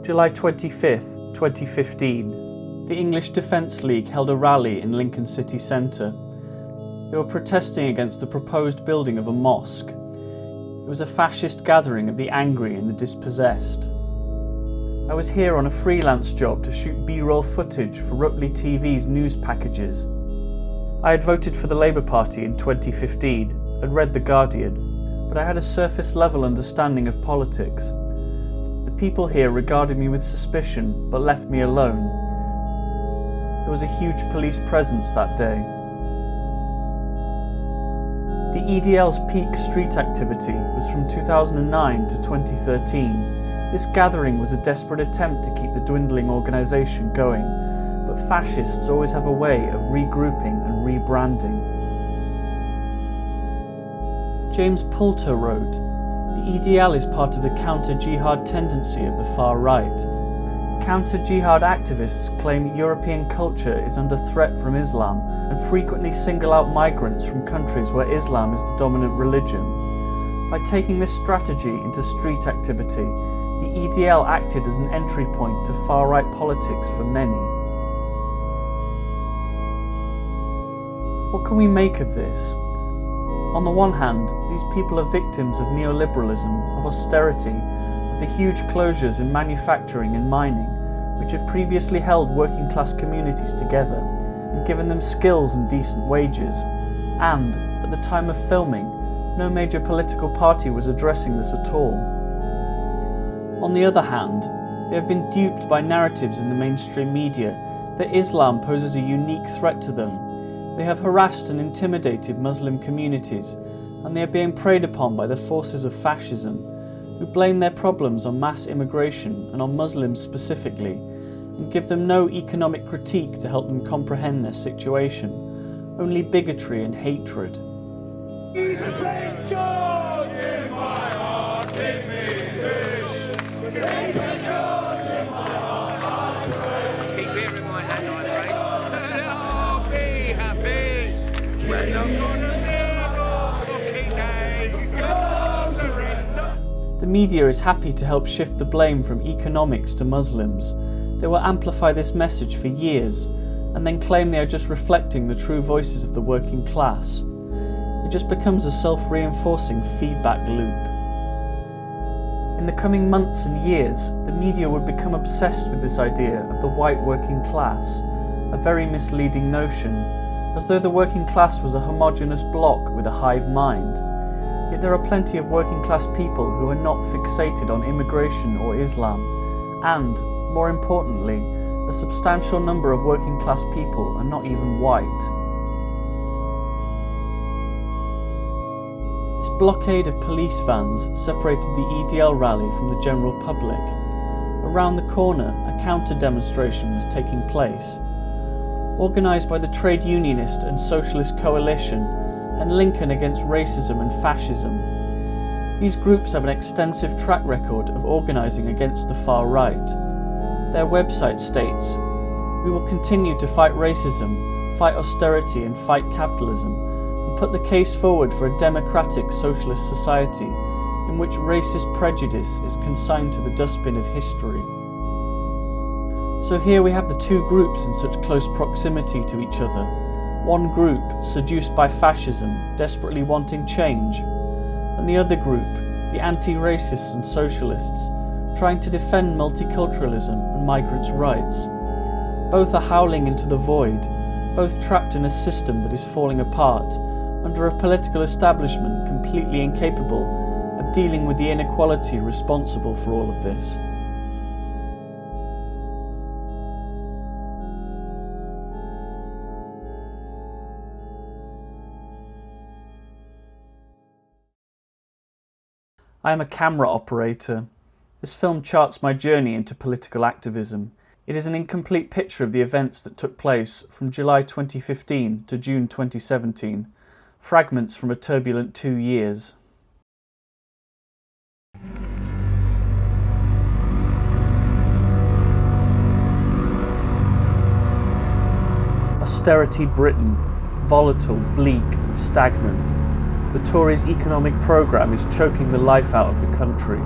July 25th, 2015. The English Defence League held a rally in Lincoln city centre. They were protesting against the proposed building of a mosque. It was a fascist gathering of the angry and the dispossessed. I was here on a freelance job to shoot B-roll footage for Rutley TV's news packages. I had voted for the Labour Party in 2015 and read The Guardian, but I had a surface-level understanding of politics. The people here regarded me with suspicion, but left me alone. There was a huge police presence that day. The EDL's peak street activity was from 2009 to 2013. This gathering was a desperate attempt to keep the dwindling organisation going, but fascists always have a way of regrouping and rebranding. James Poulter wrote, "The EDL is part of the counter-jihad tendency of the far right. Counter-jihad activists claim European culture is under threat from Islam and frequently single out migrants from countries where Islam is the dominant religion. By taking this strategy into street activity, the EDL acted as an entry point to far-right politics for many." What can we make of this? On the one hand, these people are victims of neoliberalism, of austerity, of the huge closures in manufacturing and mining, which had previously held working-class communities together and given them skills and decent wages, and, at the time of filming, no major political party was addressing this at all. On the other hand, they have been duped by narratives in the mainstream media that Islam poses a unique threat to them. They have harassed and intimidated Muslim communities, and they are being preyed upon by the forces of fascism, who blame their problems on mass immigration and on Muslims specifically, and give them no economic critique to help them comprehend their situation, only bigotry and hatred. St. George in my heart, make me wish. St. George in my heart, I pray. Keep beer in my hand, I pray. And I'll be happy when I'm gonna live all fucking days. God surrender. The media is happy to help shift the blame from economics to Muslims. They will amplify this message for years, and then claim they are just reflecting the true voices of the working class. It just becomes a self-reinforcing feedback loop. In the coming months and years, the media would become obsessed with this idea of the white working class, a very misleading notion, as though the working class was a homogeneous block with a hive mind. Yet there are plenty of working class people who are not fixated on immigration or Islam, and, more importantly, a substantial number of working class people are not even white. This blockade of police vans separated the EDL rally from the general public. Around the corner, a counter-demonstration was taking place. Organised by the Trade Unionist and Socialist Coalition and Lincoln Against Racism and Fascism. These groups have an extensive track record of organising against the far right. Their website states, "We will continue to fight racism, fight austerity and fight capitalism, and put the case forward for a democratic socialist society in which racist prejudice is consigned to the dustbin of history." So here we have the two groups in such close proximity to each other. One group, seduced by fascism, desperately wanting change, and the other group, the anti-racists and socialists, trying to defend multiculturalism and migrants' rights. Both are howling into the void, both trapped in a system that is falling apart, under a political establishment completely incapable of dealing with the inequality responsible for all of this. I am a camera operator. This film charts my journey into political activism. It is an incomplete picture of the events that took place from July 2015 to June 2017, fragments from a turbulent 2 years. Austerity Britain, volatile, bleak, stagnant. The Tories' economic programme is choking the life out of the country.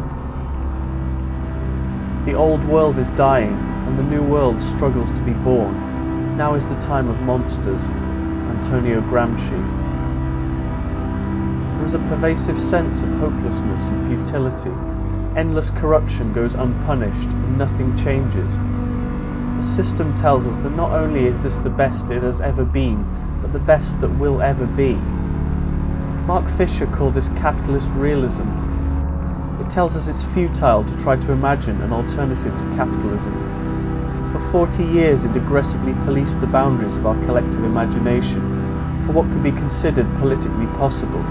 The old world is dying, and the new world struggles to be born. Now is the time of monsters. Antonio Gramsci. There is a pervasive sense of hopelessness and futility. Endless corruption goes unpunished, and nothing changes. The system tells us that not only is this the best it has ever been, but the best that will ever be. Mark Fisher called this capitalist realism. It tells us it's futile to try to imagine an alternative to capitalism. For 40 years it aggressively policed the boundaries of our collective imagination for what could be considered politically possible.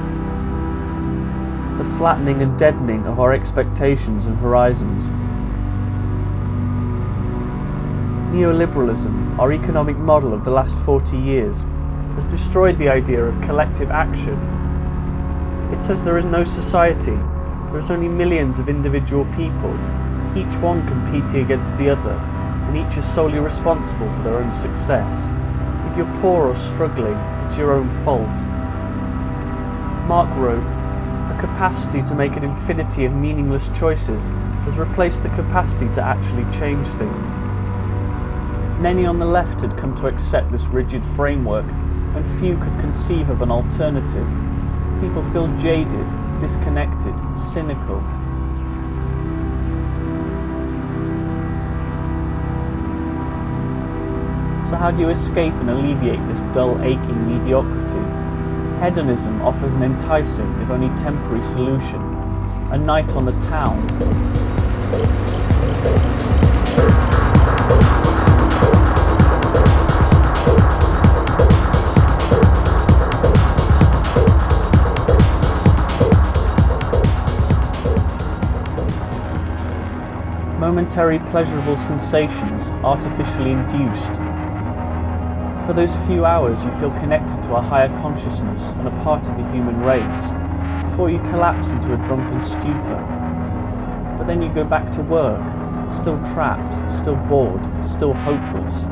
The flattening and deadening of our expectations and horizons. Neoliberalism, our economic model of the last 40 years, has destroyed the idea of collective action. It says there is no society, there is only millions of individual people, each one competing against the other, and each is solely responsible for their own success. If you're poor or struggling, it's your own fault. Mark wrote, "The capacity to make an infinity of meaningless choices has replaced the capacity to actually change things." Many on the left had come to accept this rigid framework, and few could conceive of an alternative. People feel jaded, disconnected, cynical. So how do you escape and alleviate this dull, aching mediocrity? Hedonism offers an enticing, if only temporary, solution. A night on the town. Momentary pleasurable sensations artificially induced. For those few hours you feel connected to a higher consciousness and a part of the human race, before you collapse into a drunken stupor. But then you go back to work, still trapped, still bored, still hopeless.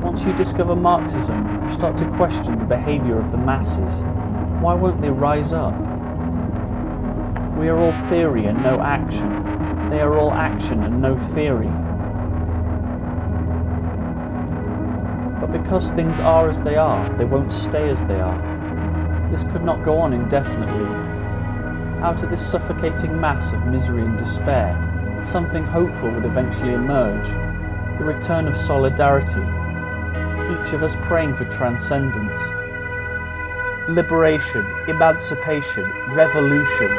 Once you discover Marxism, you start to question the behaviour of the masses. Why won't they rise up? We are all theory and no action. They are all action and no theory. But because things are as they are, they won't stay as they are. This could not go on indefinitely. Out of this suffocating mass of misery and despair, something hopeful would eventually emerge. The return of solidarity. Each of us praying for transcendence. Liberation, emancipation, revolution.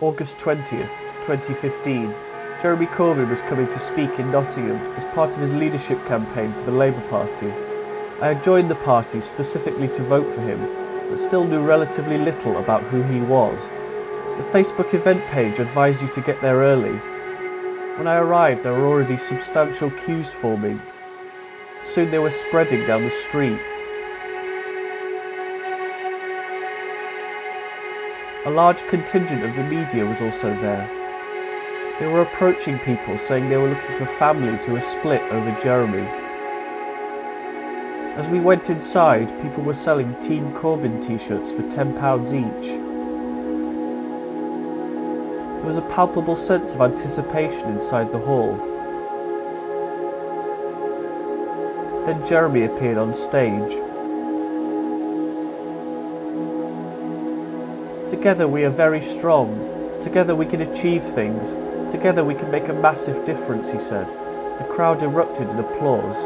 August 20th, 2015, Jeremy Corbyn was coming to speak in Nottingham as part of his leadership campaign for the Labour Party. I had joined the party specifically to vote for him, but still knew relatively little about who he was. The Facebook event page advised you to get there early. When I arrived, there were already substantial queues forming. Soon they were spreading down the street. A large contingent of the media was also there. They were approaching people saying they were looking for families who were split over Jeremy. As we went inside, people were selling Team Corbyn t-shirts for £10 each. There was a palpable sense of anticipation inside the hall. Then Jeremy appeared on stage. Together we are very strong. Together we can achieve things. Together we can make a massive difference, he said. The crowd erupted in applause.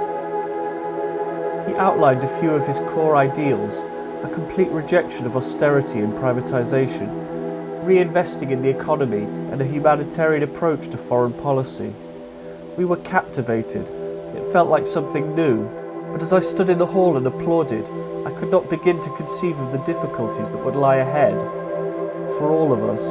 He outlined a few of his core ideals, a complete rejection of austerity and privatisation, reinvesting in the economy and a humanitarian approach to foreign policy. We were captivated. It felt like something new. But as I stood in the hall and applauded, I could not begin to conceive of the difficulties that would lie ahead for all of us.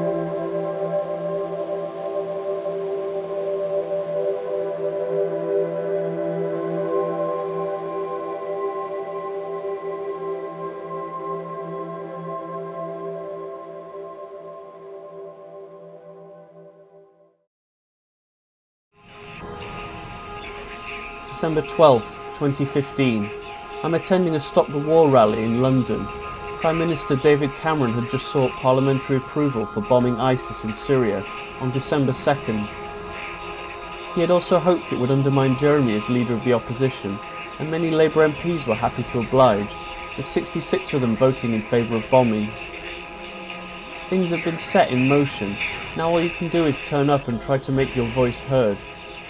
December 12th, 2015. I'm attending a Stop the War rally in London. Prime Minister David Cameron had just sought parliamentary approval for bombing ISIS in Syria on December 2nd. He had also hoped it would undermine Jeremy as leader of the opposition, and many Labour MPs were happy to oblige, with 66 of them voting in favour of bombing. Things have been set in motion. Now all you can do is turn up and try to make your voice heard.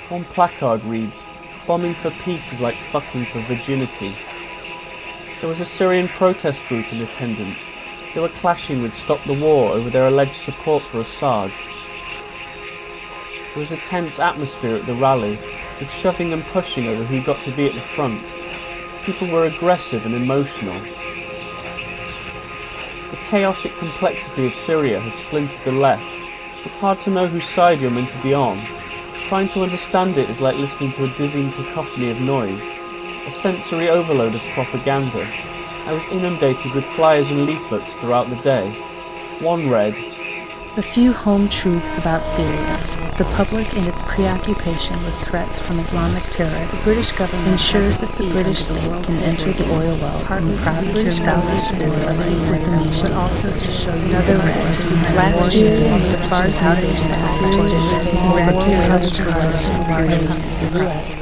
One placard reads, "Bombing for peace is like fucking for virginity." There was a Syrian protest group in attendance. They were clashing with Stop the War over their alleged support for Assad. There was a tense atmosphere at the rally, with shoving and pushing over who got to be at the front. People were aggressive and emotional. The chaotic complexity of Syria has splintered the left. It's hard to know whose side you're meant to be on. Trying to understand it is like listening to a dizzying cacophony of noise, a sensory overload of propaganda. I was inundated with flyers and leaflets throughout the day. One read, "The few home truths about Syria. The public in its preoccupation with threats from Islamic terrorists. The British government ensures that the British state can enter the oil wells in the province of southeast Syria with amnesia, but also to show you another red. Last year, the Fars housing that supported a small eradicated drugs to the U.S.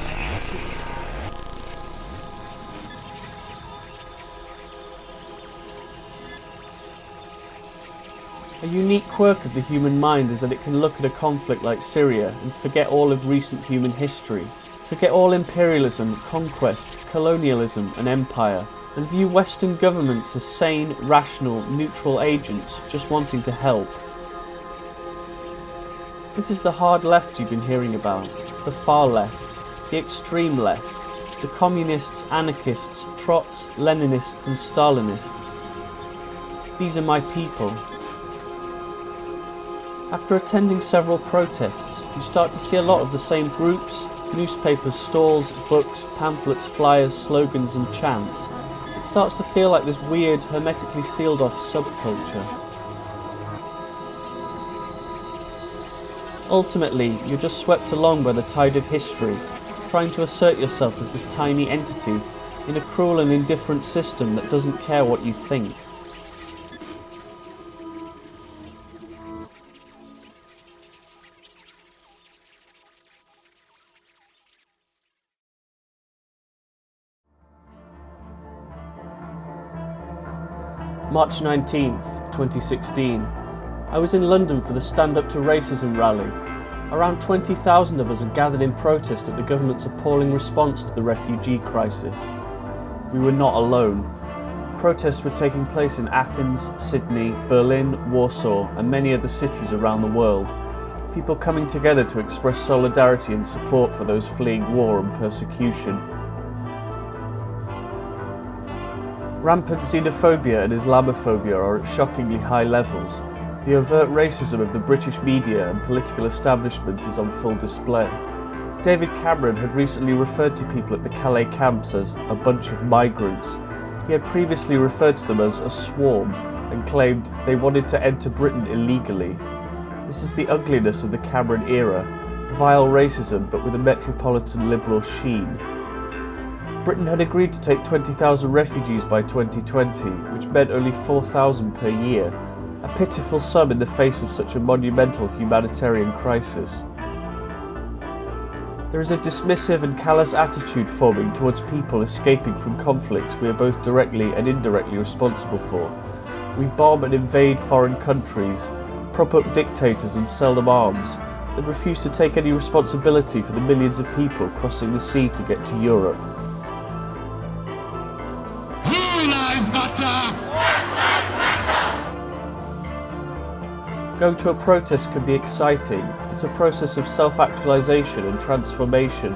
A unique quirk of the human mind is that it can look at a conflict like Syria and forget all of recent human history, forget all imperialism, conquest, colonialism and empire, and view Western governments as sane, rational, neutral agents just wanting to help. This is the hard left you've been hearing about, the far left, the extreme left, the communists, anarchists, Trots, Leninists and Stalinists. These are my people. After attending several protests, you start to see a lot of the same groups, newspapers, stalls, books, pamphlets, flyers, slogans and chants. It starts to feel like this weird, hermetically sealed off subculture. Ultimately, you're just swept along by the tide of history, trying to assert yourself as this tiny entity in a cruel and indifferent system that doesn't care what you think. March 19th, 2016. I was in London for the Stand Up to Racism rally. Around 20,000 of us had gathered in protest at the government's appalling response to the refugee crisis. We were not alone. Protests were taking place in Athens, Sydney, Berlin, Warsaw, and many other cities around the world. People coming together to express solidarity and support for those fleeing war and persecution. Rampant xenophobia and Islamophobia are at shockingly high levels. The overt racism of the British media and political establishment is on full display. David Cameron had recently referred to people at the Calais camps as a bunch of migrants. He had previously referred to them as a swarm and claimed they wanted to enter Britain illegally. This is the ugliness of the Cameron era, vile racism but with a metropolitan liberal sheen. Britain had agreed to take 20,000 refugees by 2020, which meant only 4,000 per year, a pitiful sum in the face of such a monumental humanitarian crisis. There is a dismissive and callous attitude forming towards people escaping from conflicts we are both directly and indirectly responsible for. We bomb and invade foreign countries, prop up dictators and sell them arms, and refuse to take any responsibility for the millions of people crossing the sea to get to Europe. Going to a protest can be exciting. It's a process of self-actualization and transformation.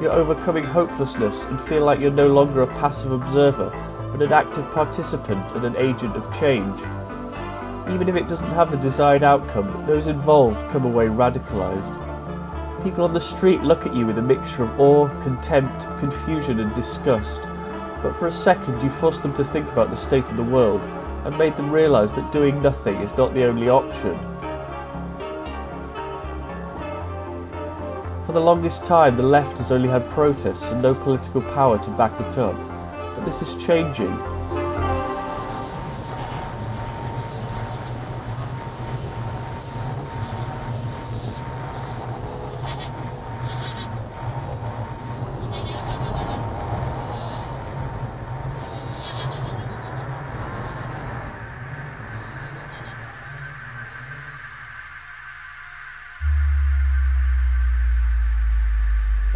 You're overcoming hopelessness and feel like you're no longer a passive observer, but an active participant and an agent of change. Even if it doesn't have the desired outcome, those involved come away radicalised. People on the street look at you with a mixture of awe, contempt, confusion and disgust, but for a second you force them to think about the state of the world and made them realise that doing nothing is not the only option. For the longest time, the left has only had protests and no political power to back it up, but this is changing.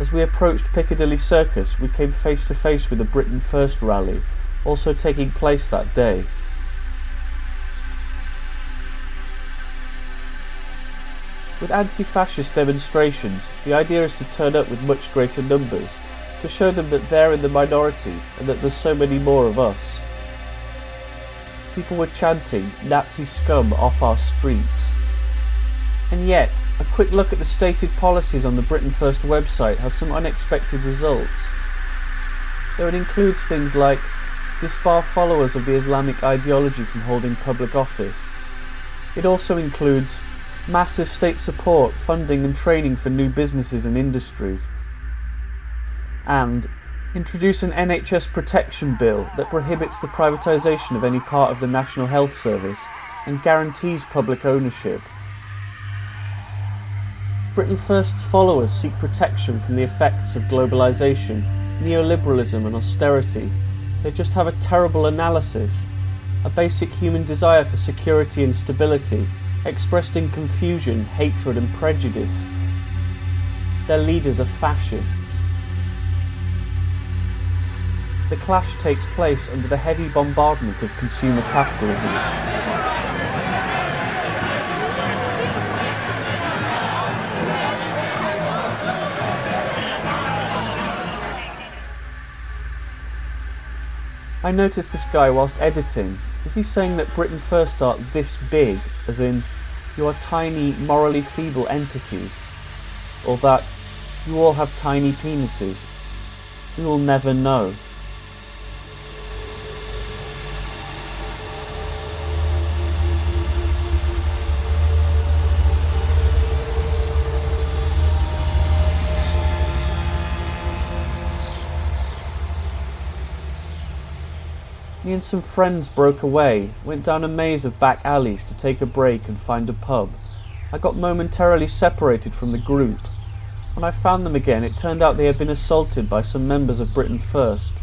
As we approached Piccadilly Circus, we came face to face with the Britain First rally, also taking place that day. With anti-fascist demonstrations, the idea is to turn up with much greater numbers, to show them that they're in the minority and that there's so many more of us. People were chanting "Nazi scum off our streets." And yet, a quick look at the stated policies on the Britain First website has some unexpected results. Though it includes things like disbar followers of the Islamic ideology from holding public office. It also includes massive state support, funding and training for new businesses and industries. And introduce an NHS protection bill that prohibits the privatisation of any part of the National Health Service and guarantees public ownership. Britain First's followers seek protection from the effects of globalisation, neoliberalism and austerity. They just have a terrible analysis, a basic human desire for security and stability, expressed in confusion, hatred and prejudice. Their leaders are fascists. The clash takes place under the heavy bombardment of consumer capitalism. I noticed this guy whilst editing. Is he saying that Britain First are this big, as in, you are tiny, morally feeble entities? Or that you all have tiny penises? We will never know. Me and some friends broke away, went down a maze of back alleys to take a break and find a pub. I got momentarily separated from the group. When I found them again, it turned out they had been assaulted by some members of Britain First.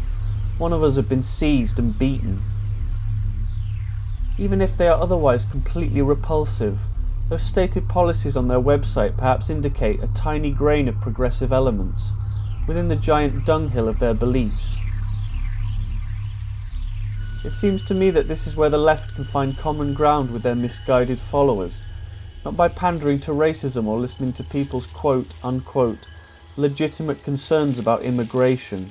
One of us had been seized and beaten. Even if they are otherwise completely repulsive, those stated policies on their website perhaps indicate a tiny grain of progressive elements within the giant dunghill of their beliefs. It seems to me that this is where the left can find common ground with their misguided followers, not by pandering to racism or listening to people's quote-unquote legitimate concerns about immigration.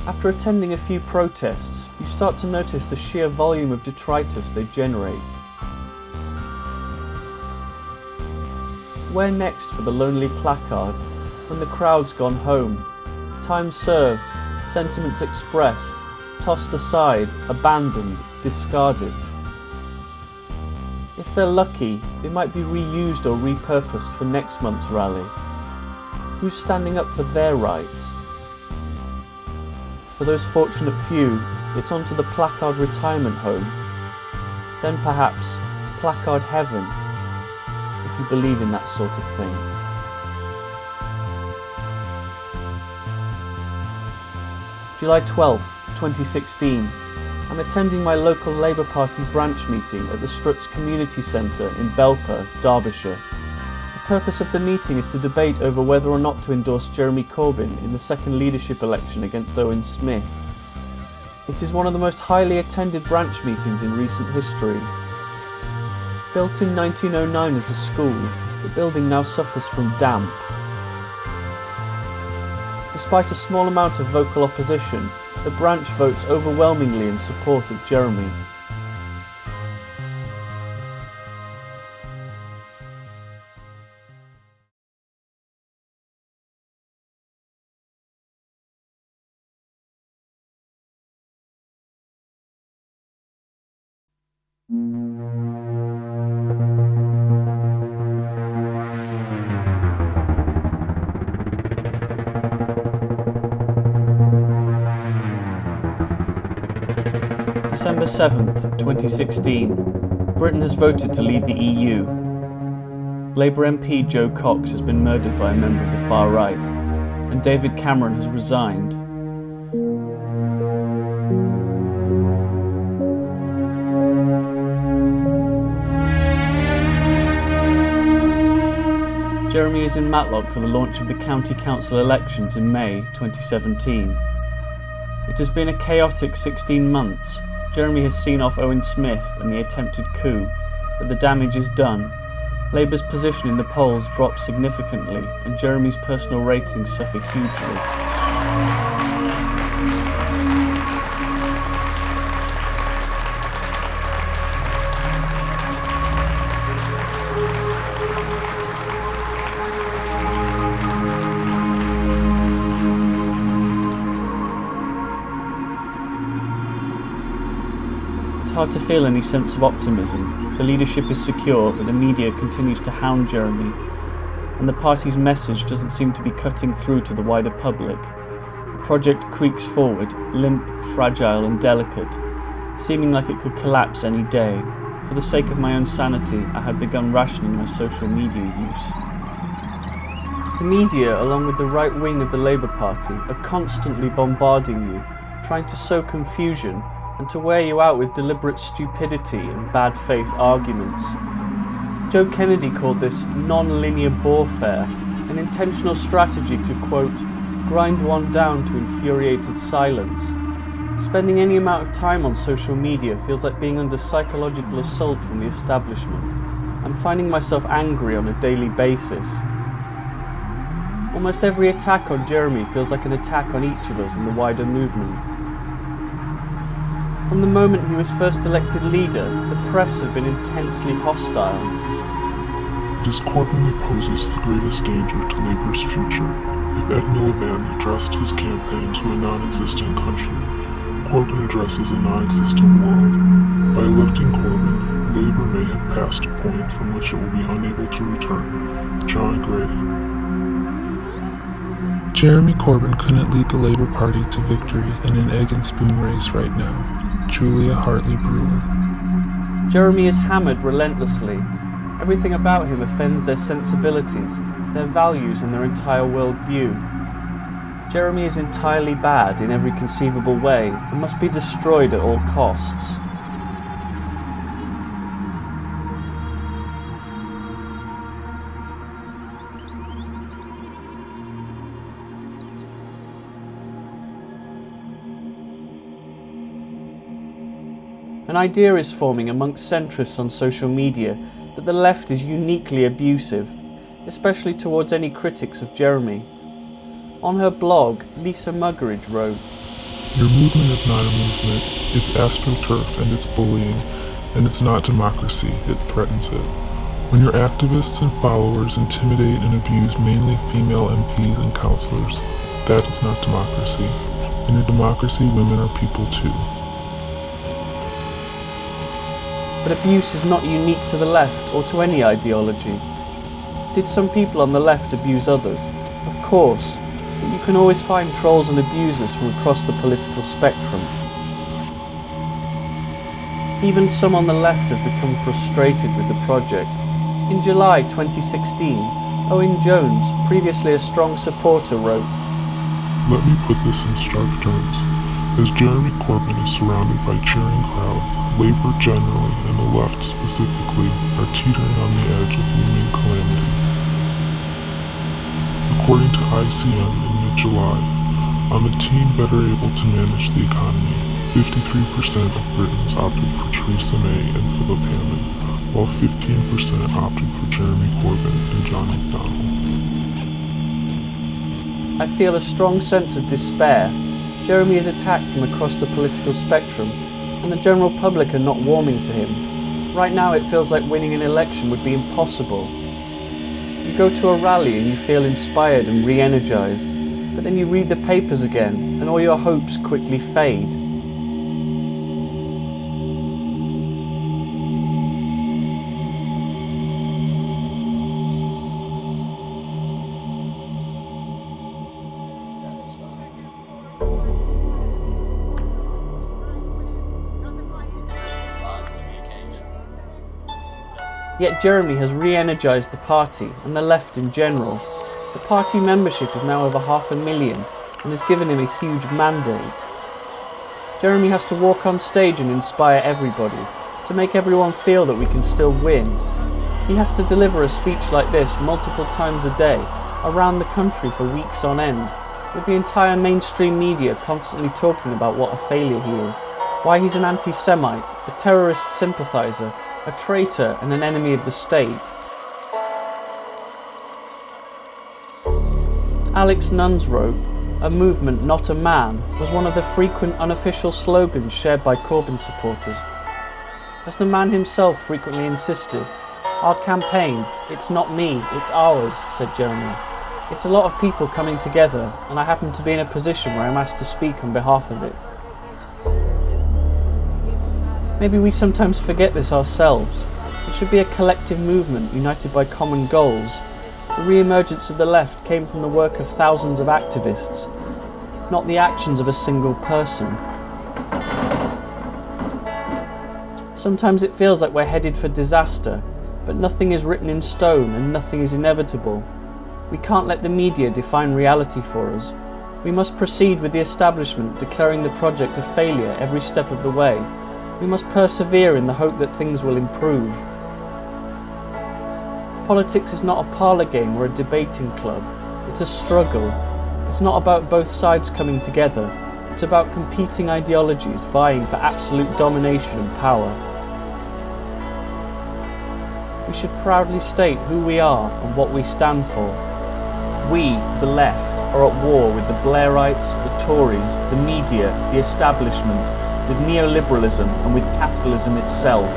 After attending a few protests, you start to notice the sheer volume of detritus they generate. Where next for the lonely placard when the crowd's gone home? Time served, sentiments expressed, tossed aside, abandoned, discarded. If they're lucky, they might be reused or repurposed for next month's rally. Who's standing up for their rights? For those fortunate few, it's on to the placard retirement home. Then perhaps placard heaven, if you believe in that sort of thing. July 12th, 2016. I'm attending my local Labour Party branch meeting at the Struts Community Centre in Belper, Derbyshire. The purpose of the meeting is to debate over whether or not to endorse Jeremy Corbyn in the second leadership election against Owen Smith. It is one of the most highly attended branch meetings in recent history. Built in 1909 as a school, the building now suffers from damp. Despite a small amount of vocal opposition, the branch votes overwhelmingly in support of Jeremy. December 7th, 2016. Britain has voted to leave the EU. Labour MP Joe Cox has been murdered by a member of the far right, and David Cameron has resigned. Jeremy is in Matlock for the launch of the county council elections in May 2017. It has been a chaotic 16 months. Jeremy has seen off Owen Smith and the attempted coup, but the damage is done. Labour's position in the polls dropped significantly, and Jeremy's personal ratings suffer hugely. Hard to feel any sense of optimism. The leadership is secure, but the media continues to hound Jeremy, and the party's message doesn't seem to be cutting through to the wider public. The project creaks forward, limp, fragile and delicate, seeming like it could collapse any day. For the sake of my own sanity, I had begun rationing my social media use. The media, along with the right wing of the Labour Party, are constantly bombarding you, trying to sow confusion and to wear you out with deliberate stupidity and bad faith arguments. Joe Kennedy called this non-linear warfare, an intentional strategy to, quote, grind one down to infuriated silence. Spending any amount of time on social media feels like being under psychological assault from the establishment. I'm finding myself angry on a daily basis. Almost every attack on Jeremy feels like an attack on each of us in the wider movement. From the moment he was first elected leader, the press have been intensely hostile. It is Corbyn that poses the greatest danger to Labour's future. If Ed Miliband addressed his campaign to a non-existent country, Corbyn addresses a non-existent world. By electing Corbyn, Labour may have passed a point from which it will be unable to return. John Gray. Jeremy Corbyn couldn't lead the Labour Party to victory in an egg and spoon race right now. Julia Hartley Brewer. Jeremy is hammered relentlessly. Everything about him offends their sensibilities, their values and their entire worldview. Jeremy is entirely bad in every conceivable way and must be destroyed at all costs. An idea is forming amongst centrists on social media that the left is uniquely abusive, especially towards any critics of Jeremy. On her blog, Lisa Muggeridge wrote, Your movement is not a movement, it's astroturf and it's bullying, and it's not democracy, it threatens it. When your activists and followers intimidate and abuse mainly female MPs and councillors, that is not democracy. In a democracy, women are people too. But abuse is not unique to the left or to any ideology. Did some people on the left abuse others? Of course, but you can always find trolls and abusers from across the political spectrum. Even some on the left have become frustrated with the project. In July 2016, Owen Jones, previously a strong supporter, wrote, Let me put this in stark terms. As Jeremy Corbyn is surrounded by cheering crowds, Labour generally, and the left specifically, are teetering on the edge of looming calamity. According to ICM in mid-July, on the team better able to manage the economy, 53% of Britons opted for Theresa May and Philip Hammond, while 15% opted for Jeremy Corbyn and Jean-Luc. I feel a strong sense of despair. Jeremy is attacked from across the political spectrum, and the general public are not warming to him. Right now it feels like winning an election would be impossible. You go to a rally and you feel inspired and re-energized, but then you read the papers again and all your hopes quickly fade. Yet Jeremy has re-energised the party and the left in general. The party membership is now over 500,000 and has given him a huge mandate. Jeremy has to walk on stage and inspire everybody, to make everyone feel that we can still win. He has to deliver a speech like this multiple times a day, around the country for weeks on end, with the entire mainstream media constantly talking about what a failure he is, why he's an anti-Semite, a terrorist sympathiser, a traitor and an enemy of the state. Alex Nunn's rope, "A movement, not a man," was one of the frequent unofficial slogans shared by Corbyn supporters. As the man himself frequently insisted, "Our campaign, it's not me, it's ours," said Jeremy. "It's a lot of people coming together, and I happen to be in a position where I'm asked to speak on behalf of it." Maybe we sometimes forget this ourselves. It should be a collective movement united by common goals. The re-emergence of the left came from the work of thousands of activists, not the actions of a single person. Sometimes it feels like we're headed for disaster, but nothing is written in stone and nothing is inevitable. We can't let the media define reality for us. We must proceed with the establishment declaring the project a failure every step of the way. We must persevere in the hope that things will improve. Politics is not a parlour game or a debating club. It's a struggle. It's not about both sides coming together. It's about competing ideologies vying for absolute domination and power. We should proudly state who we are and what we stand for. We, the left, are at war with the Blairites, the Tories, the media, the establishment, with neoliberalism and with capitalism itself.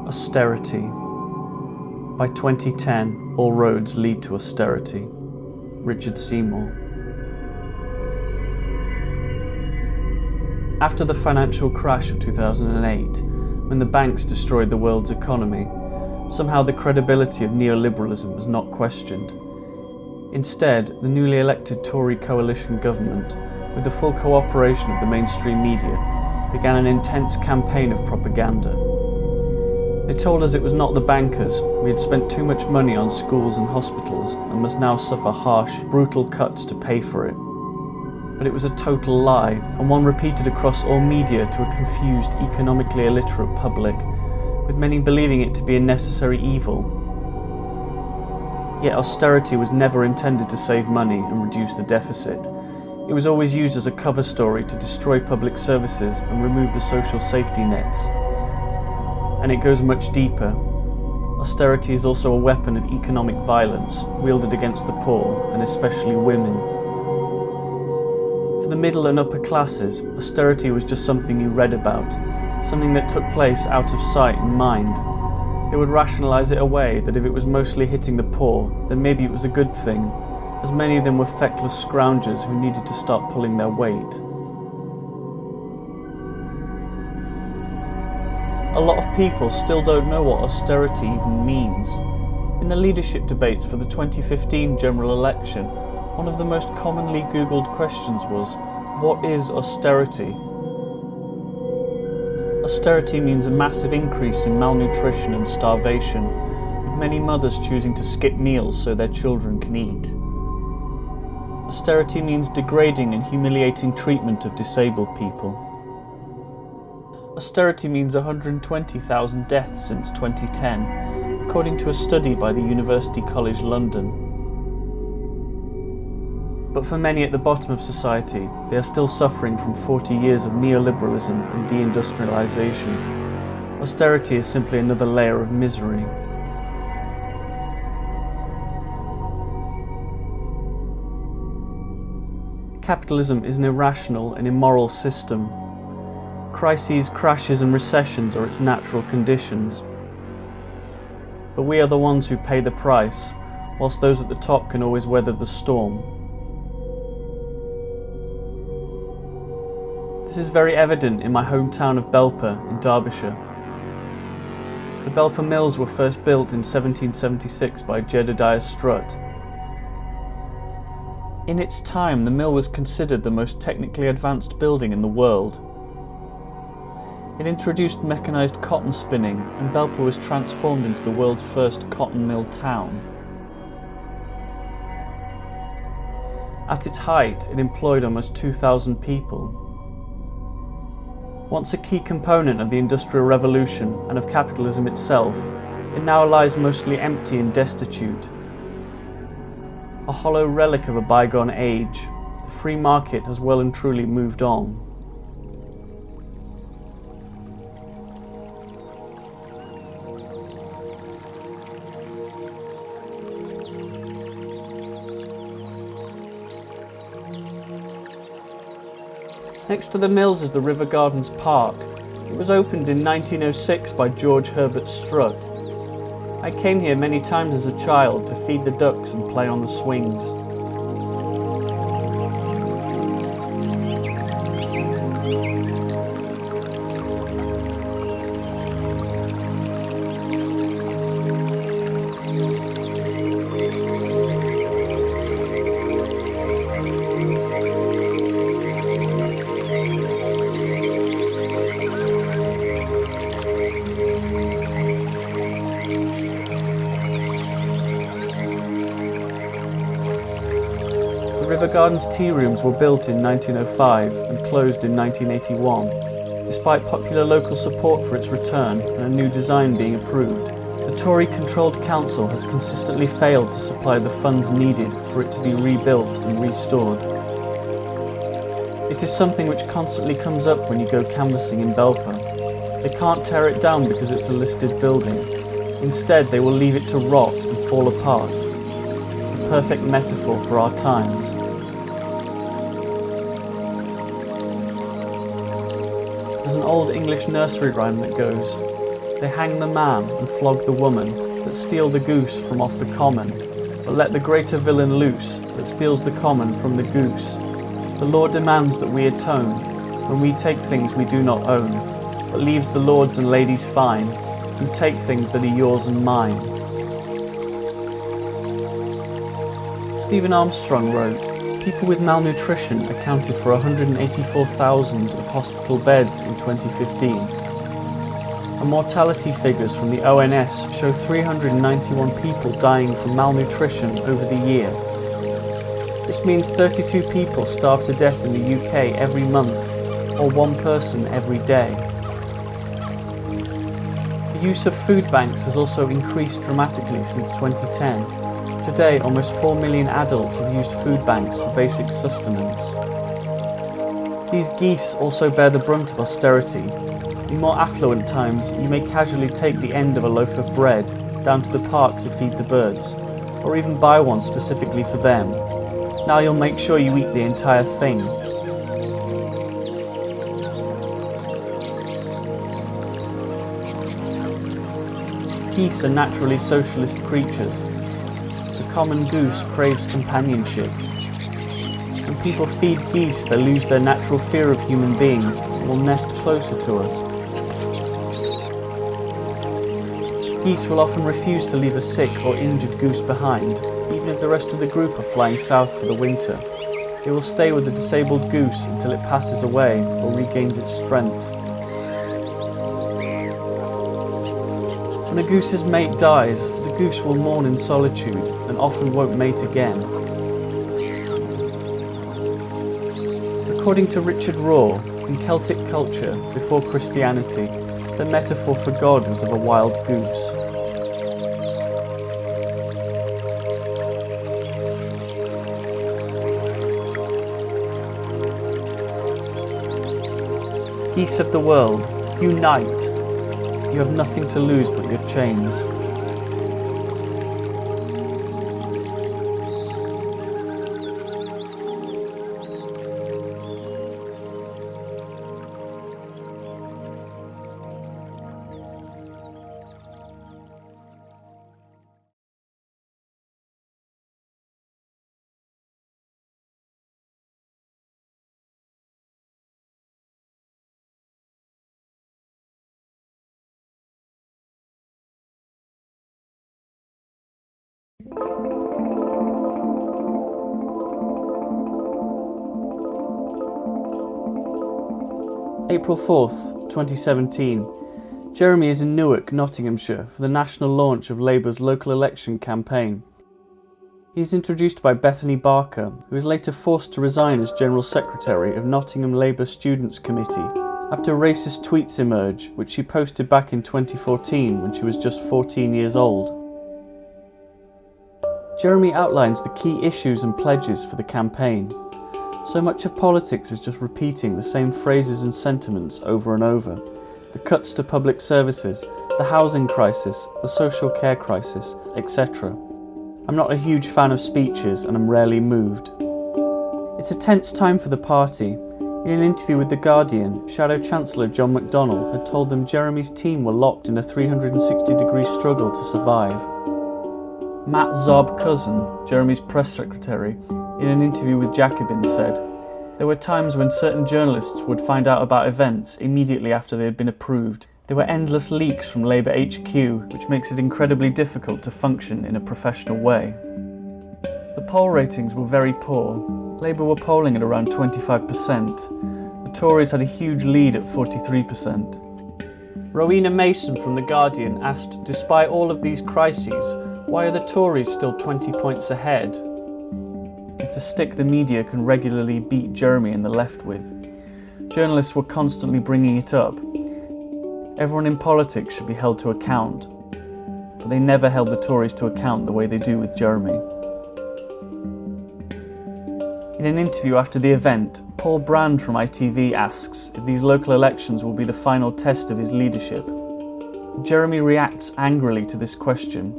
Austerity. By 2010, all roads lead to austerity. Richard Seymour. After the financial crash of 2008, when the banks destroyed the world's economy, somehow the credibility of neoliberalism was not questioned. Instead, the newly elected Tory coalition government, with the full cooperation of the mainstream media, began an intense campaign of propaganda. They told us it was not the bankers, we had spent too much money on schools and hospitals and must now suffer harsh, brutal cuts to pay for it. But it was a total lie, and one repeated across all media to a confused, economically illiterate public, with many believing it to be a necessary evil. Yet austerity was never intended to save money and reduce the deficit. It was always used as a cover story to destroy public services and remove the social safety nets. And it goes much deeper. Austerity is also a weapon of economic violence wielded against the poor, and especially women. For the middle and upper classes, austerity was just something you read about, something that took place out of sight and mind. They would rationalise it away that if it was mostly hitting the poor, then maybe it was a good thing, as many of them were feckless scroungers who needed to start pulling their weight. A lot of people still don't know what austerity even means. In the leadership debates for the 2015 general election, one of the most commonly Googled questions was, what is austerity? Austerity means a massive increase in malnutrition and starvation, with many mothers choosing to skip meals so their children can eat. Austerity means degrading and humiliating treatment of disabled people. Austerity means 120,000 deaths since 2010, according to a study by the University College London. But for many at the bottom of society, they are still suffering from 40 years of neoliberalism and deindustrialisation. Austerity is simply another layer of misery. Capitalism is an irrational and immoral system. Crises, crashes and recessions are its natural conditions. But we are the ones who pay the price, whilst those at the top can always weather the storm. This is very evident in my hometown of Belper in Derbyshire. The Belper Mills were first built in 1776 by Jedediah Strutt. In its time, the mill was considered the most technically advanced building in the world. It introduced mechanised cotton spinning, and Belper was transformed into the world's first cotton mill town. At its height, it employed almost 2,000 people. Once a key component of the Industrial Revolution and of capitalism itself, it now lies mostly empty and destitute. A hollow relic of a bygone age, the free market has well and truly moved on. Next to the mills is the River Gardens Park. It was opened in 1906 by George Herbert Strutt. I came here many times as a child to feed the ducks and play on the swings. The River Gardens tea rooms were built in 1905 and closed in 1981, despite popular local support for its return and a new design being approved. The Tory-controlled council has consistently failed to supply the funds needed for it to be rebuilt and restored. It is something which constantly comes up when you go canvassing in Belper. They can't tear it down because it's a listed building. Instead, they will leave it to rot and fall apart. The perfect metaphor for our times. There's an old English nursery rhyme that goes, "They hang the man and flog the woman that steal the goose from off the common, but let the greater villain loose that steals the common from the goose. The law demands that we atone when we take things we do not own, but leaves the lords and ladies fine who take things that are yours and mine." Stephen Armstrong wrote, "People with malnutrition accounted for 184,000 of hospital beds in 2015. And mortality figures from the ONS show 391 people dying from malnutrition over the year. This means 32 people starve to death in the UK every month, or one person every day." The use of food banks has also increased dramatically since 2010, Today, almost 4 million adults have used food banks for basic sustenance. These geese also bear the brunt of austerity. In more affluent times, you may casually take the end of a loaf of bread down to the park to feed the birds, or even buy one specifically for them. Now you'll make sure you eat the entire thing. Geese are naturally socialist creatures. The common goose craves companionship. When people feed geese, they lose their natural fear of human beings and will nest closer to us. Geese will often refuse to leave a sick or injured goose behind, even if the rest of the group are flying south for the winter. They will stay with the disabled goose until it passes away or regains its strength. When a goose's mate dies, the goose will mourn in solitude and often won't mate again. According to Richard Raw, in Celtic culture before Christianity, the metaphor for God was of a wild goose. Geese of the world, unite! You have nothing to lose but your chains. April 4th, 2017. Jeremy is in Newark, Nottinghamshire for the national launch of Labour's local election campaign. He is introduced by Bethany Barker, who is later forced to resign as General Secretary of Nottingham Labour Students' Committee after racist tweets emerge, which she posted back in 2014 when she was just 14 years old. Jeremy outlines the key issues and pledges for the campaign. So much of politics is just repeating the same phrases and sentiments over and over. The cuts to public services, the housing crisis, the social care crisis, etc. I'm not a huge fan of speeches and I'm rarely moved. It's a tense time for the party. In an interview with The Guardian, Shadow Chancellor John McDonnell had told them Jeremy's team were locked in a 360-degree struggle to survive. Matt Zob Cousin, Jeremy's press secretary, in an interview with Jacobin said, "There were times when certain journalists would find out about events immediately after they had been approved. There were endless leaks from Labour HQ, which makes it incredibly difficult to function in a professional way." The poll ratings were very poor. Labour were polling at around 25%. The Tories had a huge lead at 43%. Rowena Mason from The Guardian asked, despite all of these crises, why are the Tories still 20 points ahead? It's a stick the media can regularly beat Jeremy and the left with. Journalists were constantly bringing it up. Everyone in politics should be held to account, but they never held the Tories to account the way they do with Jeremy. In an interview after the event, Paul Brand from ITV asks if these local elections will be the final test of his leadership. Jeremy reacts angrily to this question.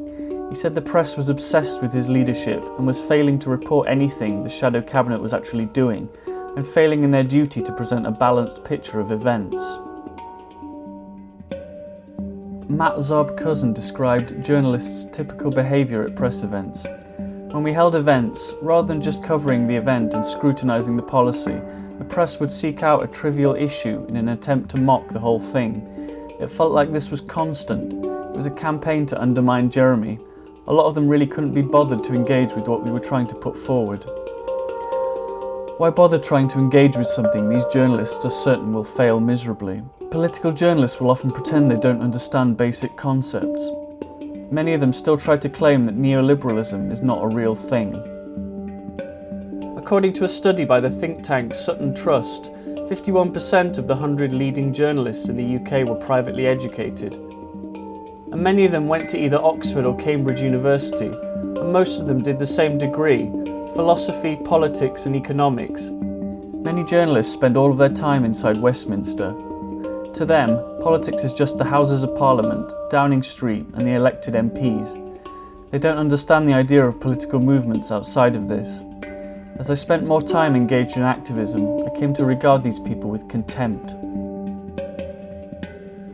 He said the press was obsessed with his leadership and was failing to report anything the shadow cabinet was actually doing, and failing in their duty to present a balanced picture of events. Matt Zob Cousin described journalists' typical behaviour at press events. When we held events, rather than just covering the event and scrutinising the policy, the press would seek out a trivial issue in an attempt to mock the whole thing. It felt like this was constant. It was a campaign to undermine Jeremy. A lot of them really couldn't be bothered to engage with what we were trying to put forward. Why bother trying to engage with something these journalists are certain will fail miserably? Political journalists will often pretend they don't understand basic concepts. Many of them still try to claim that neoliberalism is not a real thing. According to a study by the think tank Sutton Trust, 51% of the 100 leading journalists in the UK were privately educated. And many of them went to either Oxford or Cambridge University, and and most of them did the same degree: philosophy, politics and economics. Many journalists spend all of their time inside Westminster. To them, politics is just the Houses of Parliament, Downing Street and the elected MPs. They don't understand the idea of political movements outside of this. As I spent more time engaged in activism, I came to regard these people with contempt.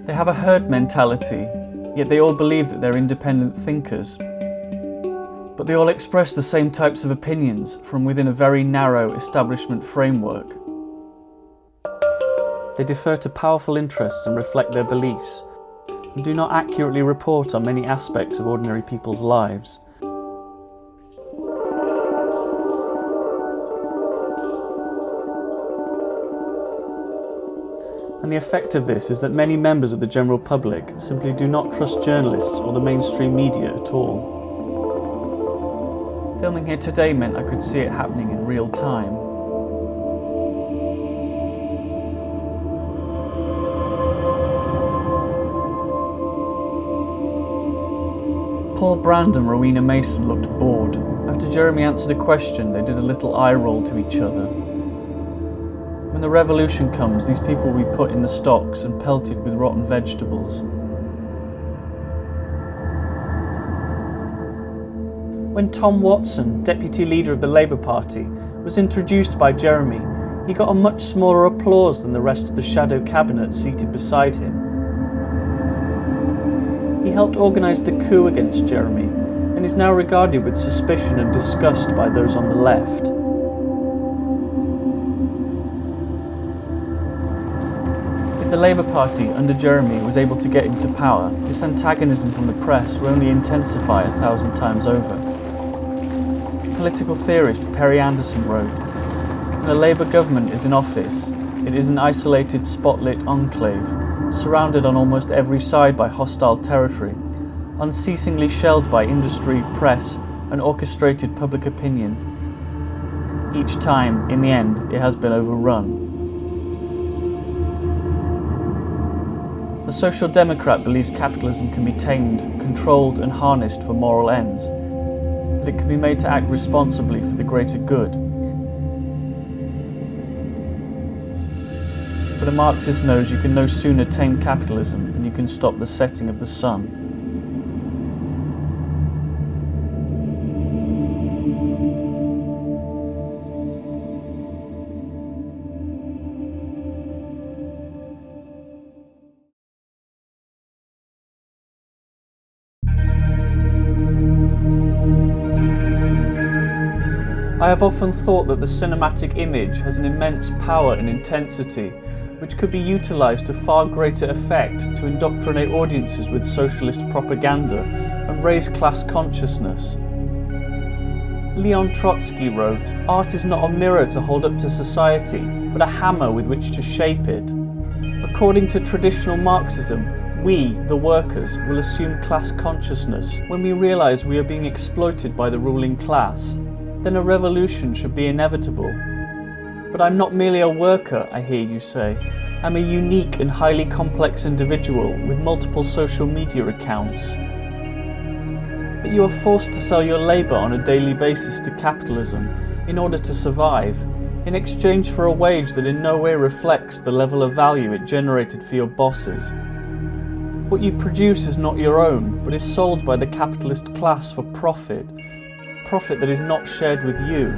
They have a herd mentality, yet they all believe that they're independent thinkers. But they all express the same types of opinions from within a very narrow establishment framework. They defer to powerful interests and reflect their beliefs, and do not accurately report on many aspects of ordinary people's lives. And the effect of this is that many members of the general public simply do not trust journalists or the mainstream media at all. Filming here today meant I could see it happening in real time. Paul Brand and Rowena Mason looked bored. After Jeremy answered a question, they did a little eye roll to each other. When the revolution comes, these people will be put in the stocks and pelted with rotten vegetables. When Tom Watson, deputy leader of the Labour Party, was introduced by Jeremy, he got a much smaller applause than the rest of the shadow cabinet seated beside him. He helped organise the coup against Jeremy, and is now regarded with suspicion and disgust by those on the left. If the Labour Party, under Jeremy, was able to get into power, this antagonism from the press will only intensify 1,000 times over. Political theorist Perry Anderson wrote, "When a Labour government is in office, it is an isolated spotlit enclave, surrounded on almost every side by hostile territory, unceasingly shelled by industry, press, and orchestrated public opinion. Each time, in the end, it has been overrun." The Social Democrat believes capitalism can be tamed, controlled, and harnessed for moral ends, that it can be made to act responsibly for the greater good. But a Marxist knows you can no sooner tame capitalism than you can stop the setting of the sun. I have often thought that the cinematic image has an immense power and intensity, which could be utilised to far greater effect to indoctrinate audiences with socialist propaganda and raise class consciousness. Leon Trotsky wrote, "Art is not a mirror to hold up to society, but a hammer with which to shape it." According to traditional Marxism, we, the workers, will assume class consciousness when we realise we are being exploited by the ruling class. Then a revolution should be inevitable. But I'm not merely a worker, I hear you say. I'm a unique and highly complex individual with multiple social media accounts. But you are forced to sell your labour on a daily basis to capitalism in order to survive, in exchange for a wage that in no way reflects the level of value it generated for your bosses. What you produce is not your own, but is sold by the capitalist class for profit that is not shared with you.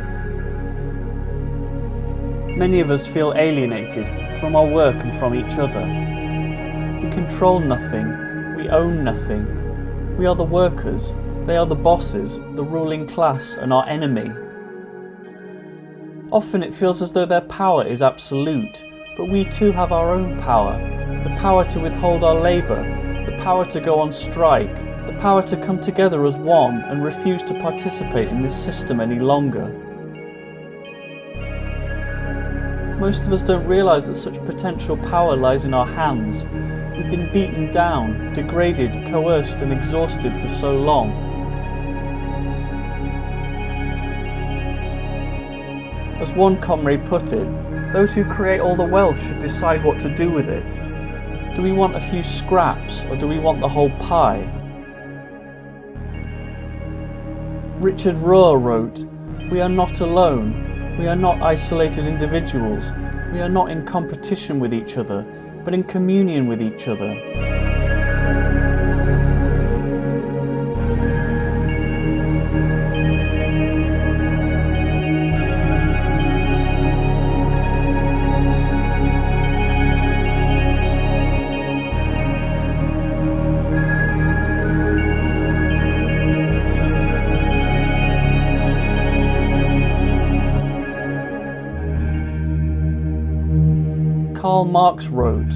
Many of us feel alienated from our work and from each other. We control nothing, we own nothing. We are the workers, they are the bosses, the ruling class and our enemy. Often it feels as though their power is absolute, but we too have our own power. The power to withhold our labour, the power to go on strike, the power to come together as one and refuse to participate in this system any longer. Most of us don't realise that such potential power lies in our hands. We've been beaten down, degraded, coerced and exhausted for so long. As one comrade put it, those who create all the wealth should decide what to do with it. Do we want a few scraps or do we want the whole pie? Richard Rohr wrote, "We are not alone. We are not isolated individuals. We are not in competition with each other, but in communion with each other." Karl Marx wrote,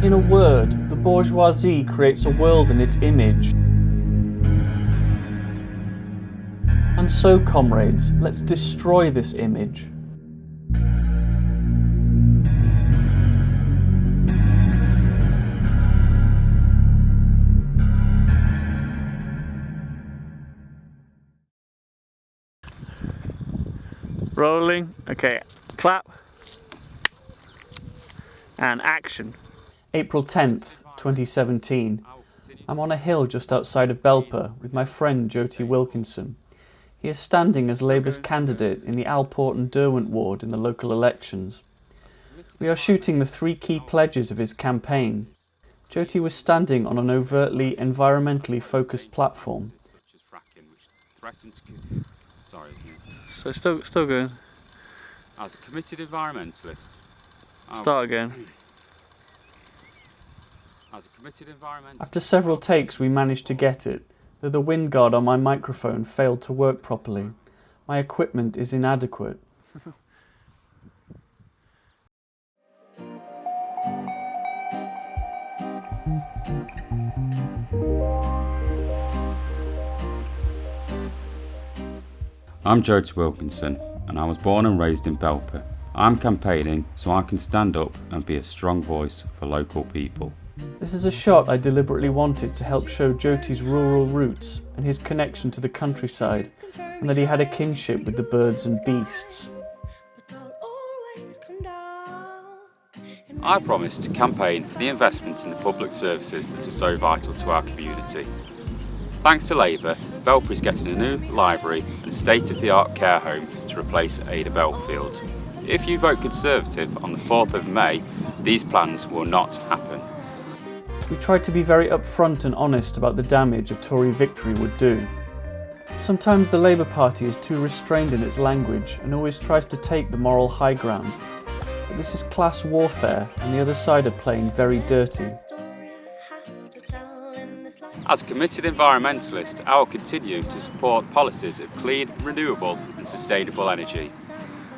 "In a word, the bourgeoisie creates a world in its image." And so, comrades, let's destroy this image. Rolling. Okay, clap. And action. April 10th, 2017. I'm on a hill just outside of Belper with my friend Jyoti Wilkinson. He is standing as Labour's candidate in the Alport and Derwent ward in the local elections. We are shooting the 3 key pledges of his campaign. Jyoti was standing on an overtly environmentally focused platform. So still going. As a committed environmentalist. Start again. As a committed environmentalist. After several takes we managed to get it, though the wind guard on my microphone failed to work properly. My equipment is inadequate. I'm Jyoti Wilkinson, and I was born and raised in Belper. I'm campaigning so I can stand up and be a strong voice for local people. This is a shot I deliberately wanted to help show Jyoti's rural roots and his connection to the countryside, and that he had a kinship with the birds and beasts. I promised to campaign for the investment in the public services that are so vital to our community. Thanks to Labour, Belper is getting a new library and state-of-the-art care home to replace Ada Belfield. If you vote Conservative on the 4th of May, these plans will not happen. We tried to be very upfront and honest about the damage a Tory victory would do. Sometimes the Labour Party is too restrained in its language and always tries to take the moral high ground. But this is class warfare and the other side are playing very dirty. As a committed environmentalist, I will continue to support policies of clean, renewable and sustainable energy.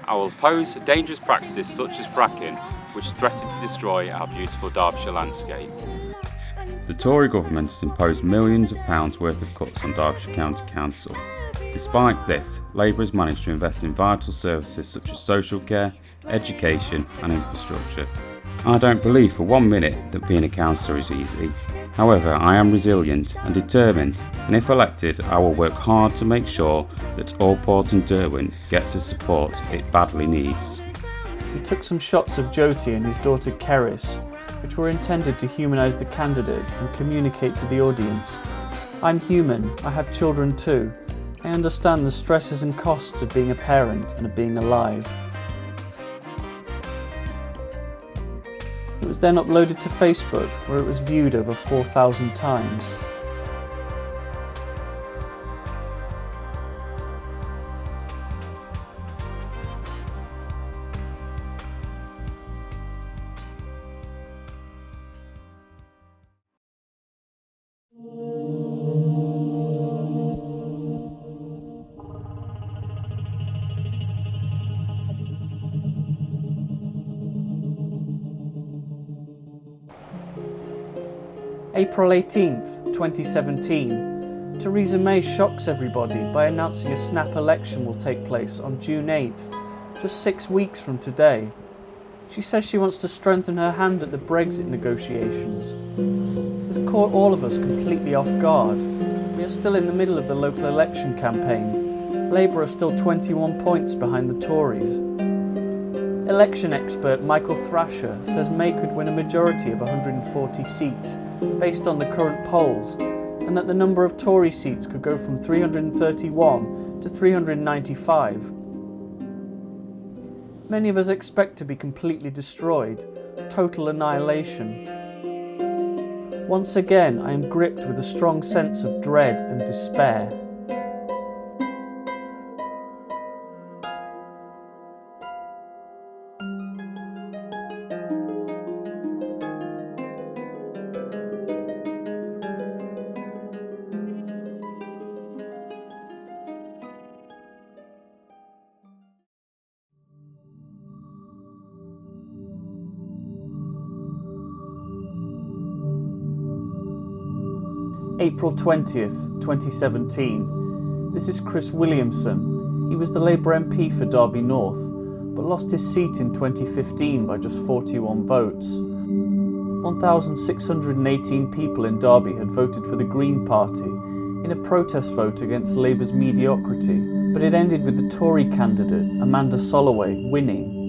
I will oppose dangerous practices such as fracking, which threaten to destroy our beautiful Derbyshire landscape. The Tory government has imposed millions of pounds worth of cuts on Derbyshire County Council. Despite this, Labour has managed to invest in vital services such as social care, education and infrastructure. I don't believe for 1 minute that being a councillor is easy. However, I am resilient and determined, and if elected, I will work hard to make sure that Allport and Derwent gets the support it badly needs. We took some shots of Jyoti and his daughter Keris, which were intended to humanise the candidate and communicate to the audience. I'm human, I have children too. I understand the stresses and costs of being a parent and of being alive. It was then uploaded to Facebook, where it was viewed over 4,000 times. April 18th, 2017. Theresa May shocks everybody by announcing a snap election will take place on June 8th, just 6 weeks from today. She says she wants to strengthen her hand at the Brexit negotiations. This caught all of us completely off guard. We are still in the middle of the local election campaign. Labour are still 21 points behind the Tories. Election expert Michael Thrasher says May could win a majority of 140 seats based on the current polls, and that the number of Tory seats could go from 331 to 395. Many of us expect to be completely destroyed, total annihilation. Once again, I am gripped with a strong sense of dread and despair. April 20th, 2017. This is Chris Williamson. He was the Labour MP for Derby North, but lost his seat in 2015 by just 41 votes. 1,618 people in Derby had voted for the Green Party in a protest vote against Labour's mediocrity, but it ended with the Tory candidate, Amanda Soloway, winning.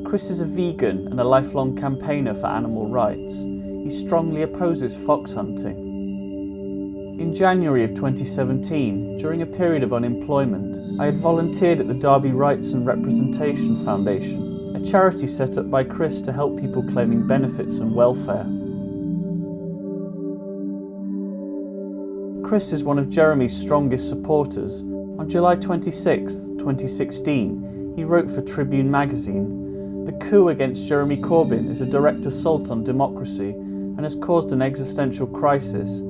Chris is a vegan and a lifelong campaigner for animal rights. He strongly opposes fox hunting. In January of 2017, during a period of unemployment, I had volunteered at the Derby Rights and Representation Foundation, a charity set up by Chris to help people claiming benefits and welfare. Chris is one of Jeremy's strongest supporters. On July 26, 2016, he wrote for Tribune magazine, "The coup against Jeremy Corbyn is a direct assault on democracy and has caused an existential crisis.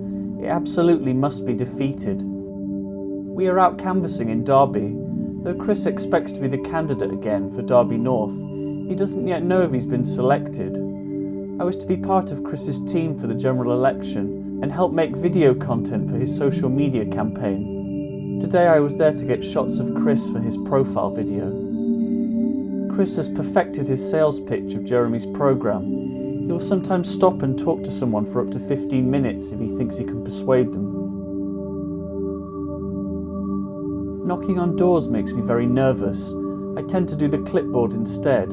It absolutely must be defeated." We are out canvassing in Derby. Though Chris expects to be the candidate again for Derby North, he doesn't yet know if he's been selected. I was to be part of Chris's team for the general election and help make video content for his social media campaign. Today I was there to get shots of Chris for his profile video. Chris has perfected his sales pitch of Jeremy's programme. He will sometimes stop and talk to someone for up to 15 minutes if he thinks he can persuade them. Knocking on doors makes me very nervous. I tend to do the clipboard instead.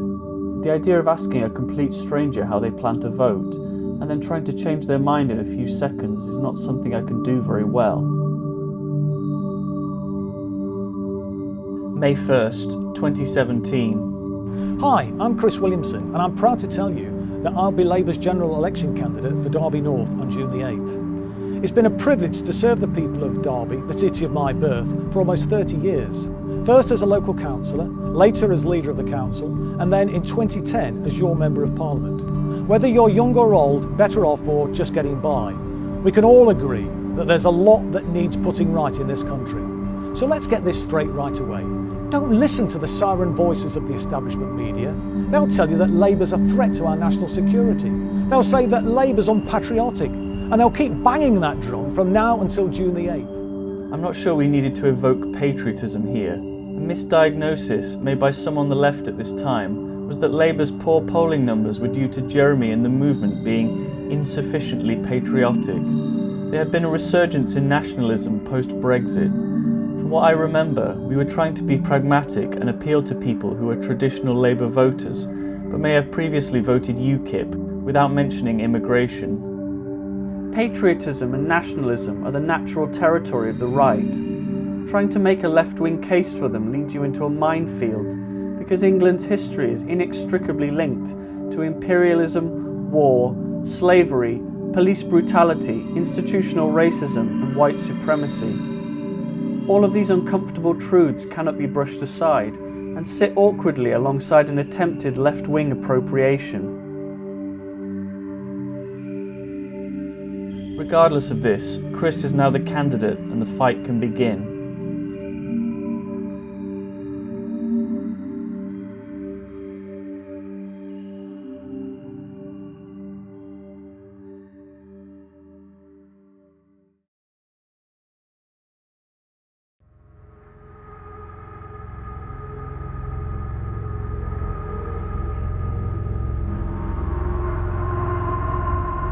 The idea of asking a complete stranger how they plan to vote, and then trying to change their mind in a few seconds, is not something I can do very well. May 1st, 2017. Hi, I'm Chris Williamson, and I'm proud to tell you that I'll be Labour's general election candidate for Derby North on June the 8th. It's been a privilege to serve the people of Derby, the city of my birth, for almost 30 years. First as a local councillor, later as leader of the council, and then in 2010 as your Member of Parliament. Whether you're young or old, better off or just getting by, we can all agree that there's a lot that needs putting right in this country. So let's get this straight right away. Don't listen to the siren voices of the establishment media. They'll tell you that Labour's a threat to our national security. They'll say that Labour's unpatriotic, and they'll keep banging that drum from now until June the 8th. I'm not sure we needed to evoke patriotism here. A misdiagnosis made by some on the left at this time was that Labour's poor polling numbers were due to Jeremy and the movement being insufficiently patriotic. There had been a resurgence in nationalism post-Brexit. From what I remember, we were trying to be pragmatic and appeal to people who are traditional Labour voters, but may have previously voted UKIP, without mentioning immigration. Patriotism and nationalism are the natural territory of the right. Trying to make a left-wing case for them leads you into a minefield, because England's history is inextricably linked to imperialism, war, slavery, police brutality, institutional racism, and white supremacy. All of these uncomfortable truths cannot be brushed aside and sit awkwardly alongside an attempted left-wing appropriation. Regardless of this, Chris is now the candidate and the fight can begin.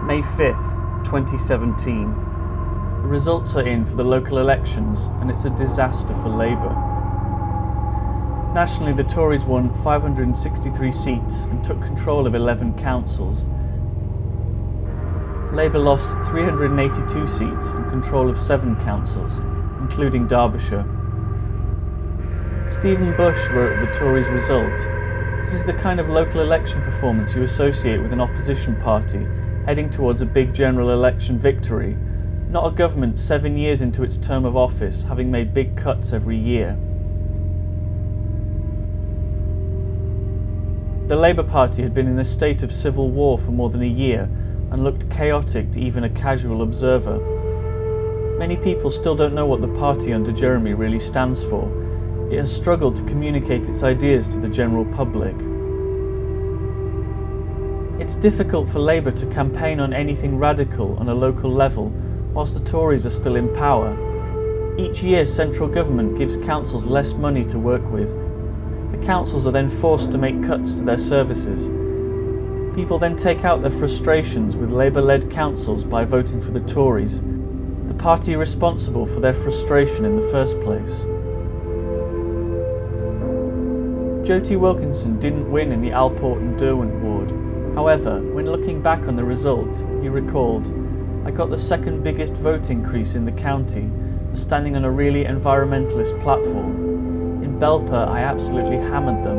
May 5th, 2017. The results are in for the local elections and it's a disaster for Labour. Nationally, the Tories won 563 seats and took control of 11 councils. Labour lost 382 seats and control of 7 councils, including Derbyshire. Stephen Bush wrote of the Tories' result, "This is the kind of local election performance you associate with an opposition party heading towards a big general election victory, not a government 7 years into its term of office having made big cuts every year." The Labour Party had been in a state of civil war for more than a year and looked chaotic to even a casual observer. Many people still don't know what the party under Jeremy really stands for. It has struggled to communicate its ideas to the general public. It's difficult for Labour to campaign on anything radical on a local level whilst the Tories are still in power. Each year central government gives councils less money to work with. The councils are then forced to make cuts to their services. People then take out their frustrations with Labour-led councils by voting for the Tories, the party responsible for their frustration in the first place. J.T. Wilkinson didn't win in the Alport and Derwent ward. However, when looking back on the result, he recalled, "I got the second biggest vote increase in the county for standing on a really environmentalist platform. In Belper, I absolutely hammered them."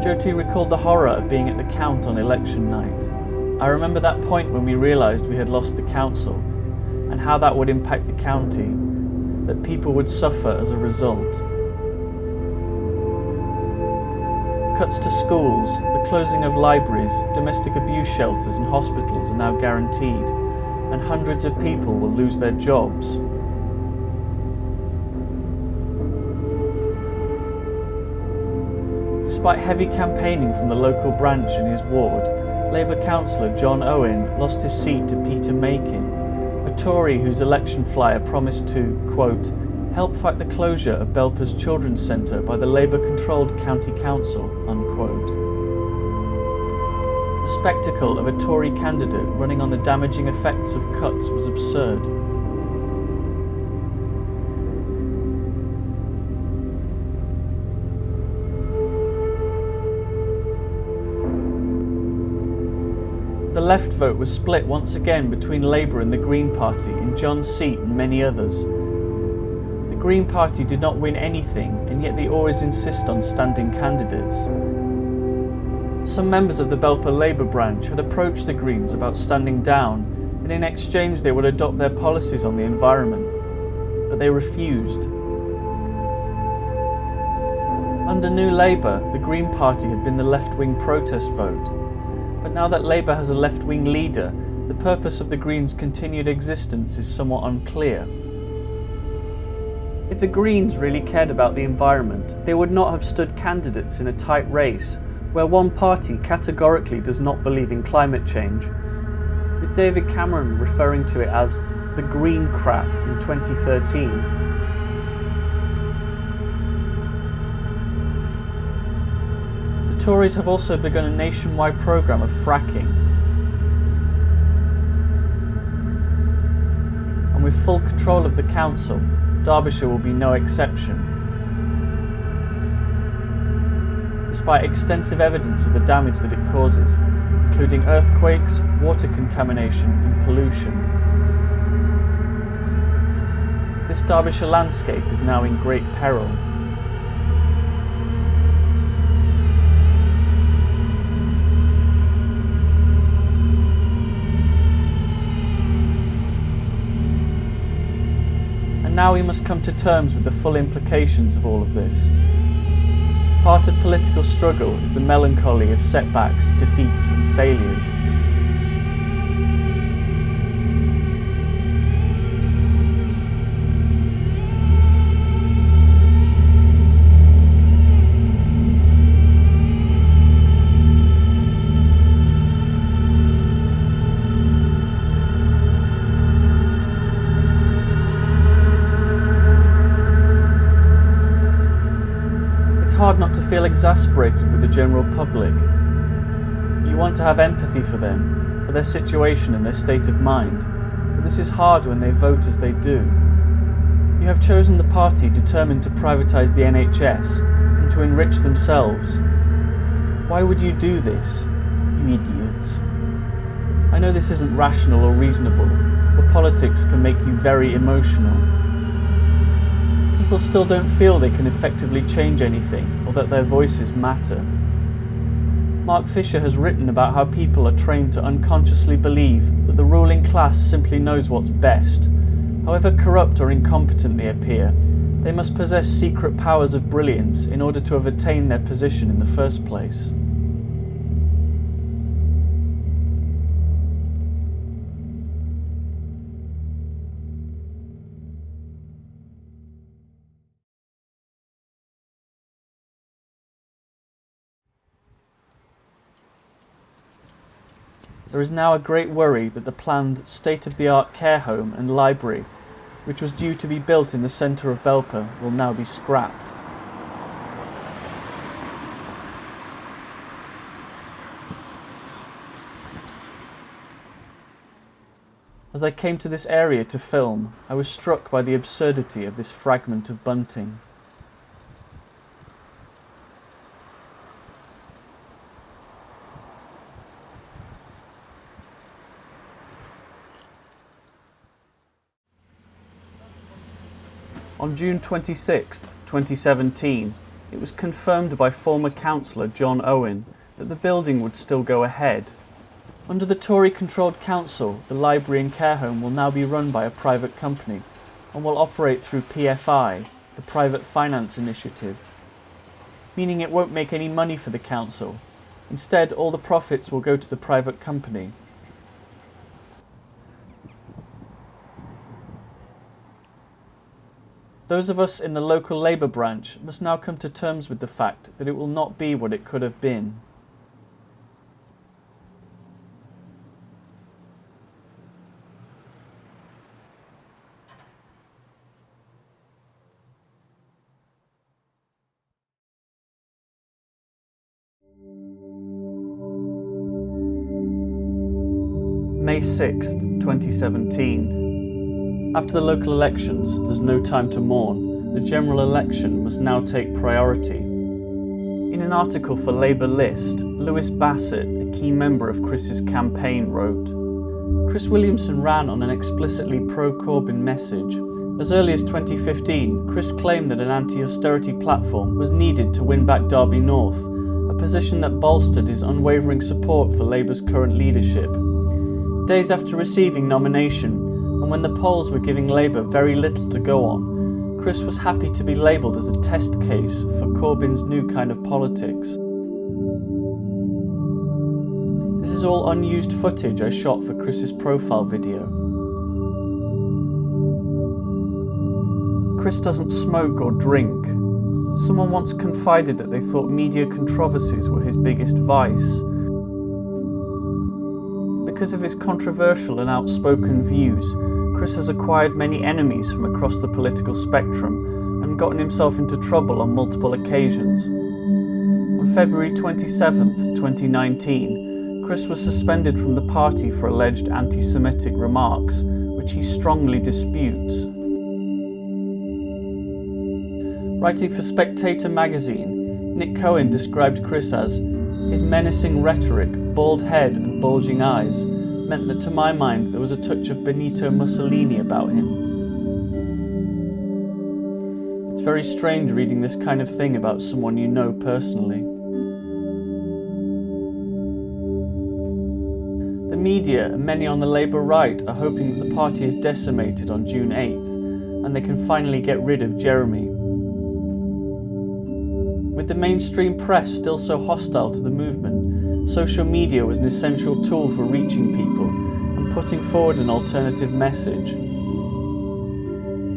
J.T. recalled the horror of being at the count on election night. "I remember that point when we realised we had lost the council, and how that would impact the county, that people would suffer as a result." Cuts to schools, the closing of libraries, domestic abuse shelters and hospitals are now guaranteed, and hundreds of people will lose their jobs. Despite heavy campaigning from the local branch in his ward, Labour councillor John Owen lost his seat to Peter Makin, a Tory whose election flyer promised to, quote, "help fight the closure of Belper's Children's Centre by the Labour-controlled County Council," unquote. The spectacle of a Tory candidate running on the damaging effects of cuts was absurd. The left vote was split once again between Labour and the Green Party in John's seat and many others. The Green Party did not win anything, and yet they always insist on standing candidates. Some members of the Belper Labour branch had approached the Greens about standing down, and in exchange they would adopt their policies on the environment, but they refused. Under New Labour, the Green Party had been the left-wing protest vote, but now that Labour has a left-wing leader, the purpose of the Greens' continued existence is somewhat unclear. If the Greens really cared about the environment, they would not have stood candidates in a tight race where one party categorically does not believe in climate change, with David Cameron referring to it as the green crap in 2013. The Tories have also begun a nationwide programme of fracking, and with full control of the council, Derbyshire will be no exception. Despite extensive evidence of the damage that it causes, including earthquakes, water contamination and pollution. This Derbyshire landscape is now in great peril. And now we must come to terms with the full implications of all of this. Part of political struggle is the melancholy of setbacks, defeats and failures. Hard not to feel exasperated with the general public. You want to have empathy for them, for their situation and their state of mind, but this is hard when they vote as they do. You have chosen the party determined to privatise the NHS and to enrich themselves. Why would you do this, you idiots? I know this isn't rational or reasonable, but politics can make you very emotional. People still don't feel they can effectively change anything or that their voices matter. Mark Fisher has written about how people are trained to unconsciously believe that the ruling class simply knows what's best. However corrupt or incompetent they appear, they must possess secret powers of brilliance in order to have attained their position in the first place. There is now a great worry that the planned state-of-the-art care home and library, which was due to be built in the centre of Belper, will now be scrapped. As I came to this area to film, I was struck by the absurdity of this fragment of bunting. On June 26, 2017, it was confirmed by former councillor John Owen that the building would still go ahead. Under the Tory-controlled council, the library and care home will now be run by a private company and will operate through PFI, the Private Finance Initiative, meaning it won't make any money for the council. Instead, all the profits will go to the private company. Those of us in the local Labour branch must now come to terms with the fact that it will not be what it could have been. May 6th, 2017. After the local elections, there's no time to mourn. The general election must now take priority. In an article for Labour List, Lewis Bassett, a key member of Chris's campaign, wrote, "Chris Williamson ran on an explicitly pro-Corbyn message. As early as 2015, Chris claimed that an anti-austerity platform was needed to win back Derby North, a position that bolstered his unwavering support for Labour's current leadership. Days after receiving nomination, and when the polls were giving Labour very little to go on, Chris was happy to be labelled as a test case for Corbyn's new kind of politics. This is all unused footage I shot for Chris's profile video. Chris doesn't smoke or drink. Someone once confided that they thought media controversies were his biggest vice. Because of his controversial and outspoken views, Chris has acquired many enemies from across the political spectrum and gotten himself into trouble on multiple occasions. On February 27, 2019, Chris was suspended from the party for alleged anti-Semitic remarks, which he strongly disputes. Writing for Spectator magazine, Nick Cohen described Chris as, "His menacing rhetoric, bald head and bulging eyes meant that to my mind there was a touch of Benito Mussolini about him." It's very strange reading this kind of thing about someone you know personally. The media and many on the Labour right are hoping that the party is decimated on June 8th and they can finally get rid of Jeremy. With the mainstream press still so hostile to the movement, social media was an essential tool for reaching people and putting forward an alternative message.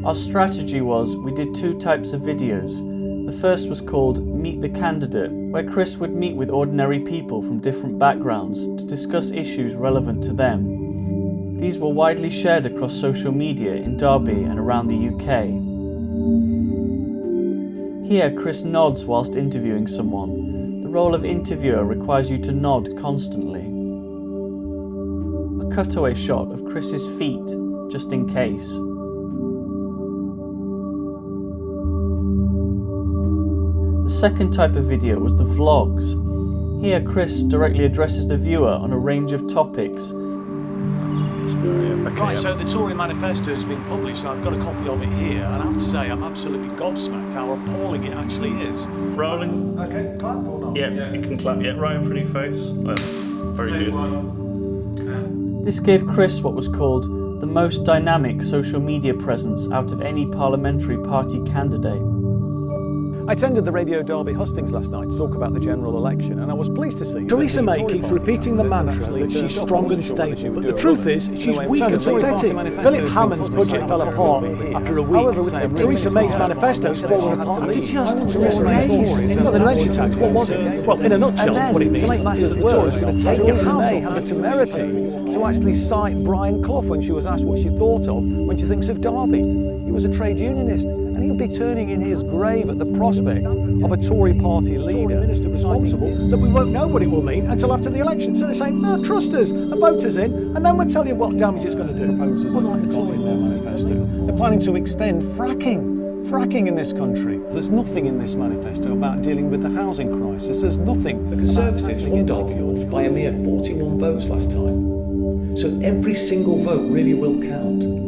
Our strategy was we did two types of videos. The first was called Meet the Candidate, where Chris would meet with ordinary people from different backgrounds to discuss issues relevant to them. These were widely shared across social media in Derby and around the UK. Here, Chris nods whilst interviewing someone. The role of interviewer requires you to nod constantly. A cutaway shot of Chris's feet, just in case. The second type of video was the vlogs. Here, Chris directly addresses the viewer on a range of topics. It's Right, so the Tory manifesto has been published, and I've got a copy of it here, and I have to say I'm absolutely gobsmacked how appalling it actually is. Rolling. Okay, clap or not? Yeah, you can clap. Yeah, right in front of your face. Very good. This gave Chris what was called the most dynamic social media presence out of any parliamentary party candidate. I attended the Radio Derby hustings last night to talk about the general election, and I was pleased to see Theresa May keeps repeating the mantra that she's strong and stable, but the truth is she's weak and pathetic. Philip Hammond's budget fell apart after a week. Theresa May's manifesto's fallen apart. Theresa May's not the leisure tax. What was it? Well, in a nutshell, what it means. To make matters worse, Theresa May had the temerity to actually cite Brian Clough when she was asked what she thought of when she thinks of Derby. He was a trade unionist, and he'll be turning in his grave at the prospect of a Tory party leader responsible that we won't know what it will mean until after the election. So they're saying, no, trust us, and vote us in, and then we'll tell you what damage it's going to do. Proposers in their manifesto. They're planning to extend fracking in this country. There's nothing in this manifesto about dealing with the housing crisis. There's nothing. The Conservatives won Derby by a mere 41 votes last time. So every single vote really will count.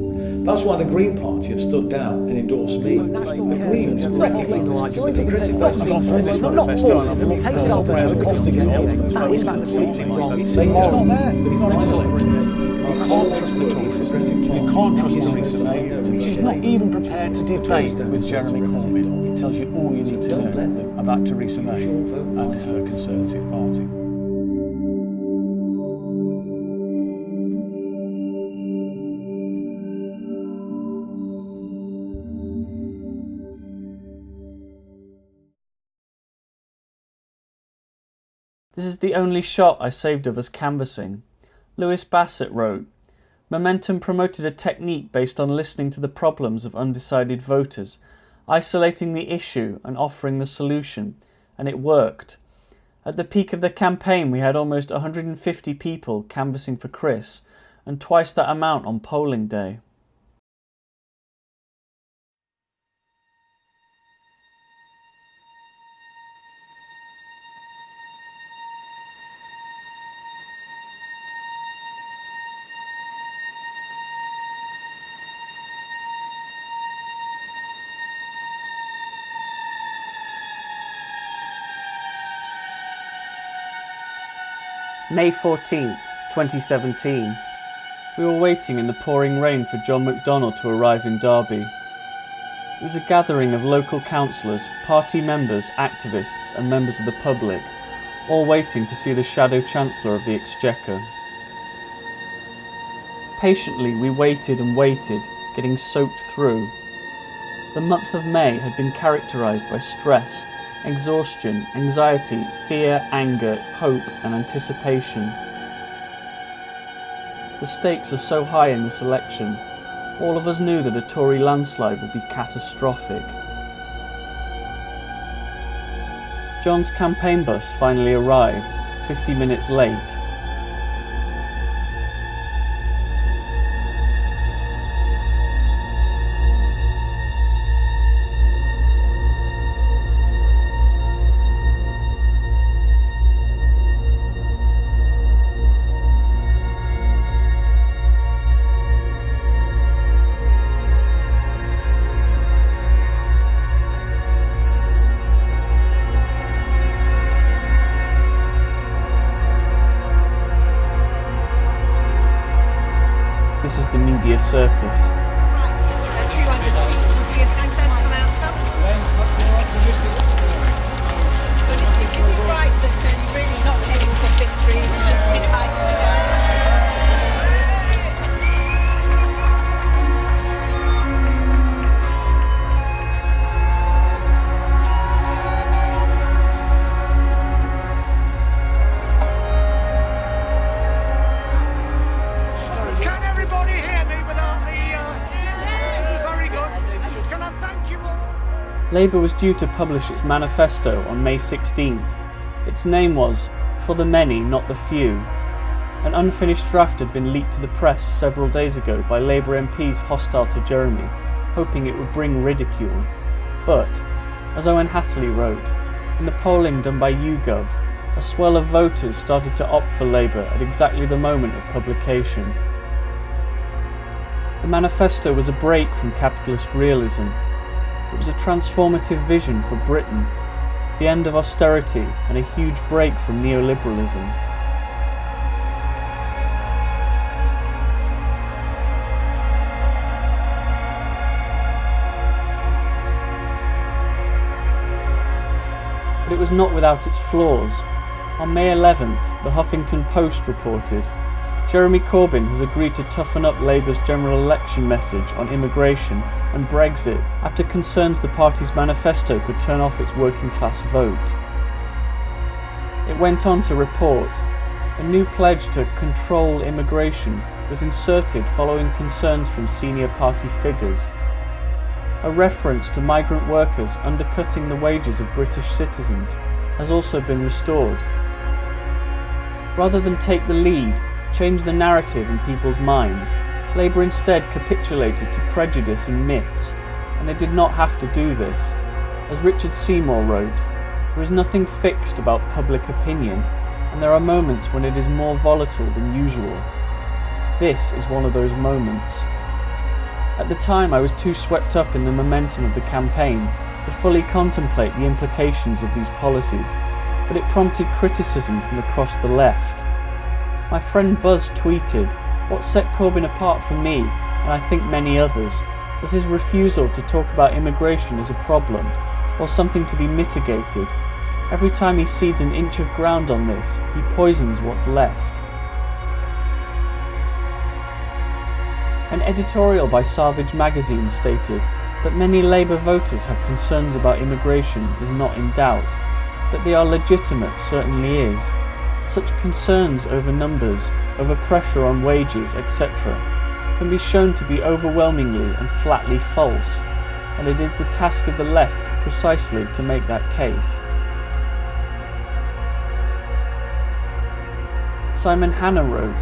That's why the Green Party have stood down and endorsed me. The Greens recognise the progressive vote in this manifesto. It takes self-care cost to get out. That is completely wrong. It's not there. You can't trust the Tories. You can't trust Theresa May. She's not even prepared to debate with Jeremy Corbyn. It tells you all you need to know about Theresa May and her Conservative Party. This is the only shot I saved of us canvassing. Lewis Bassett wrote, Momentum promoted a technique based on listening to the problems of undecided voters, isolating the issue and offering the solution, and it worked. At the peak of the campaign we had almost 150 people canvassing for Chris, and twice that amount on polling day. May 14th, 2017. We were waiting in the pouring rain for John McDonnell to arrive in Derby. It was a gathering of local councillors, party members, activists and members of the public, all waiting to see the Shadow Chancellor of the Exchequer. Patiently we waited and waited, getting soaked through. The month of May had been characterised by stress, exhaustion, anxiety, fear, anger, hope and anticipation. The stakes are so high in this election. All of us knew that a Tory landslide would be catastrophic. John's campaign bus finally arrived, 50 minutes late. This is the media circus. Labour was due to publish its manifesto on May 16th. Its name was For the Many, Not the Few. An unfinished draft had been leaked to the press several days ago by Labour MPs hostile to Jeremy, hoping it would bring ridicule. But, as Owen Hatherley wrote, in the polling done by YouGov, a swell of voters started to opt for Labour at exactly the moment of publication. The manifesto was a break from capitalist realism. It was a transformative vision for Britain, the end of austerity and a huge break from neoliberalism. But it was not without its flaws. On May 11th, the Huffington Post reported, Jeremy Corbyn has agreed to toughen up Labour's general election message on immigration and Brexit after concerns the party's manifesto could turn off its working class vote. It went on to report, a new pledge to control immigration was inserted following concerns from senior party figures. A reference to migrant workers undercutting the wages of British citizens has also been restored. Rather than take the lead, change the narrative in people's minds, Labour instead capitulated to prejudice and myths, and they did not have to do this. As Richard Seymour wrote, there is nothing fixed about public opinion, and there are moments when it is more volatile than usual. This is one of those moments. At the time I was too swept up in the momentum of the campaign to fully contemplate the implications of these policies, but it prompted criticism from across the left. My friend Buzz tweeted, "What set Corbyn apart from me, and I think many others, was his refusal to talk about immigration as a problem, or something to be mitigated. Every time he cedes an inch of ground on this, he poisons what's left." An editorial by Savage magazine stated that many Labour voters have concerns about immigration is not in doubt, that they are legitimate certainly is. Such concerns over numbers, over pressure on wages, etc., can be shown to be overwhelmingly and flatly false, and it is the task of the left precisely to make that case. Simon Hanna wrote,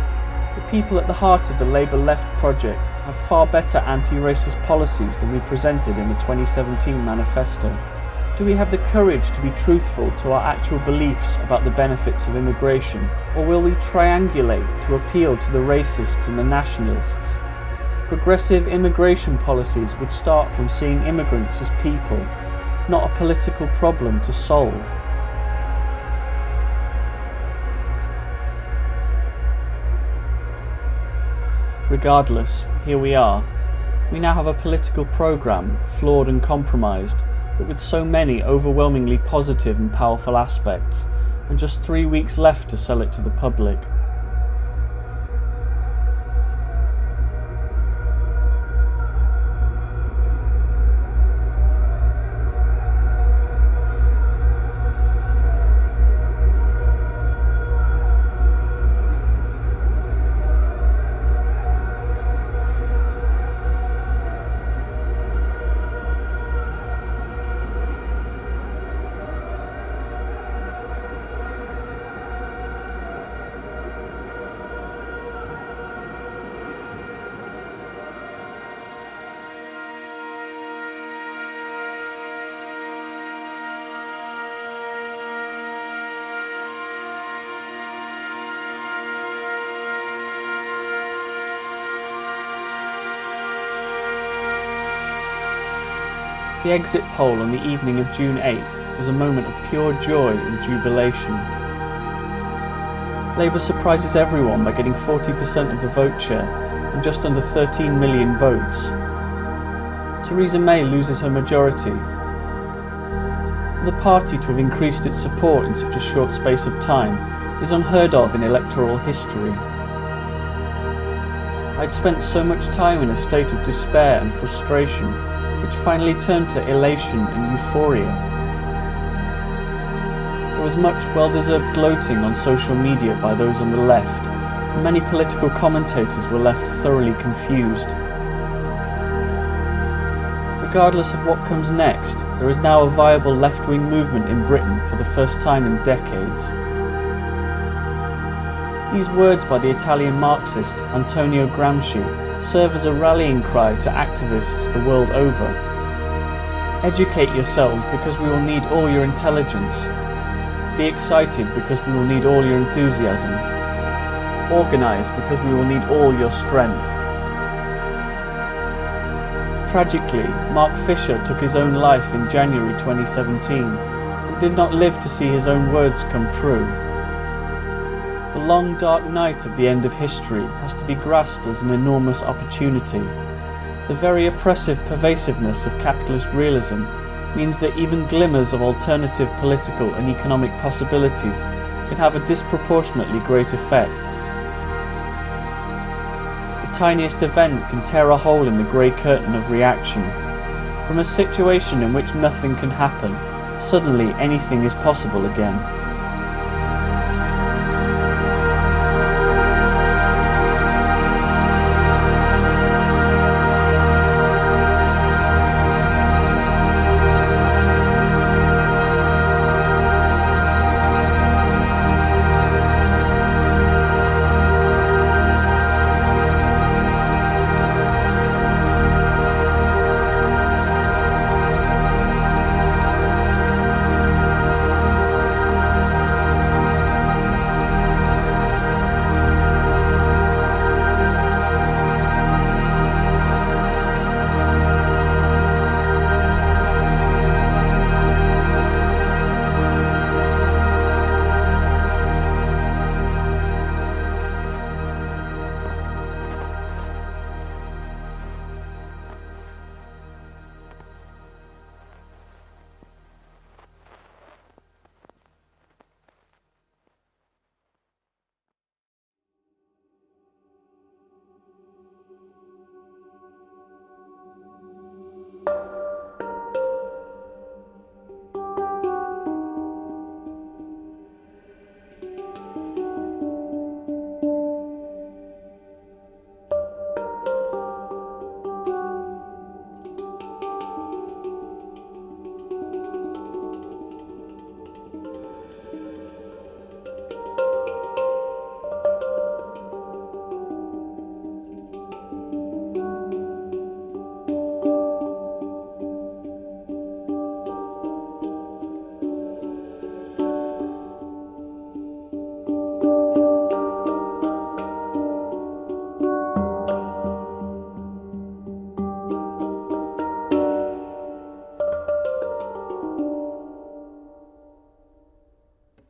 "The people at the heart of the Labour Left project have far better anti-racist policies than we presented in the 2017 manifesto. Do we have the courage to be truthful to our actual beliefs about the benefits of immigration, or will we triangulate to appeal to the racists and the nationalists? Progressive immigration policies would start from seeing immigrants as people, not a political problem to solve." Regardless, here we are. We now have a political programme, flawed and compromised, but with so many overwhelmingly positive and powerful aspects, and just 3 weeks left to sell it to the public. The exit poll on the evening of June 8th was a moment of pure joy and jubilation. Labour surprises everyone by getting 40% of the vote share and just under 13 million votes. Theresa May loses her majority. For the party to have increased its support in such a short space of time is unheard of in electoral history. I'd spent so much time in a state of despair and frustration, which finally turned to elation and euphoria. There was much well-deserved gloating on social media by those on the left, and many political commentators were left thoroughly confused. Regardless of what comes next, there is now a viable left-wing movement in Britain for the first time in decades. These words by the Italian Marxist Antonio Gramsci serve as a rallying cry to activists the world over. Educate yourselves because we will need all your intelligence. Be excited because we will need all your enthusiasm. Organise because we will need all your strength. Tragically, Mark Fisher took his own life in January 2017 and did not live to see his own words come true. The long dark night of the end of history has to be grasped as an enormous opportunity. The very oppressive pervasiveness of capitalist realism means that even glimmers of alternative political and economic possibilities can have a disproportionately great effect. The tiniest event can tear a hole in the grey curtain of reaction. From a situation in which nothing can happen, suddenly anything is possible again.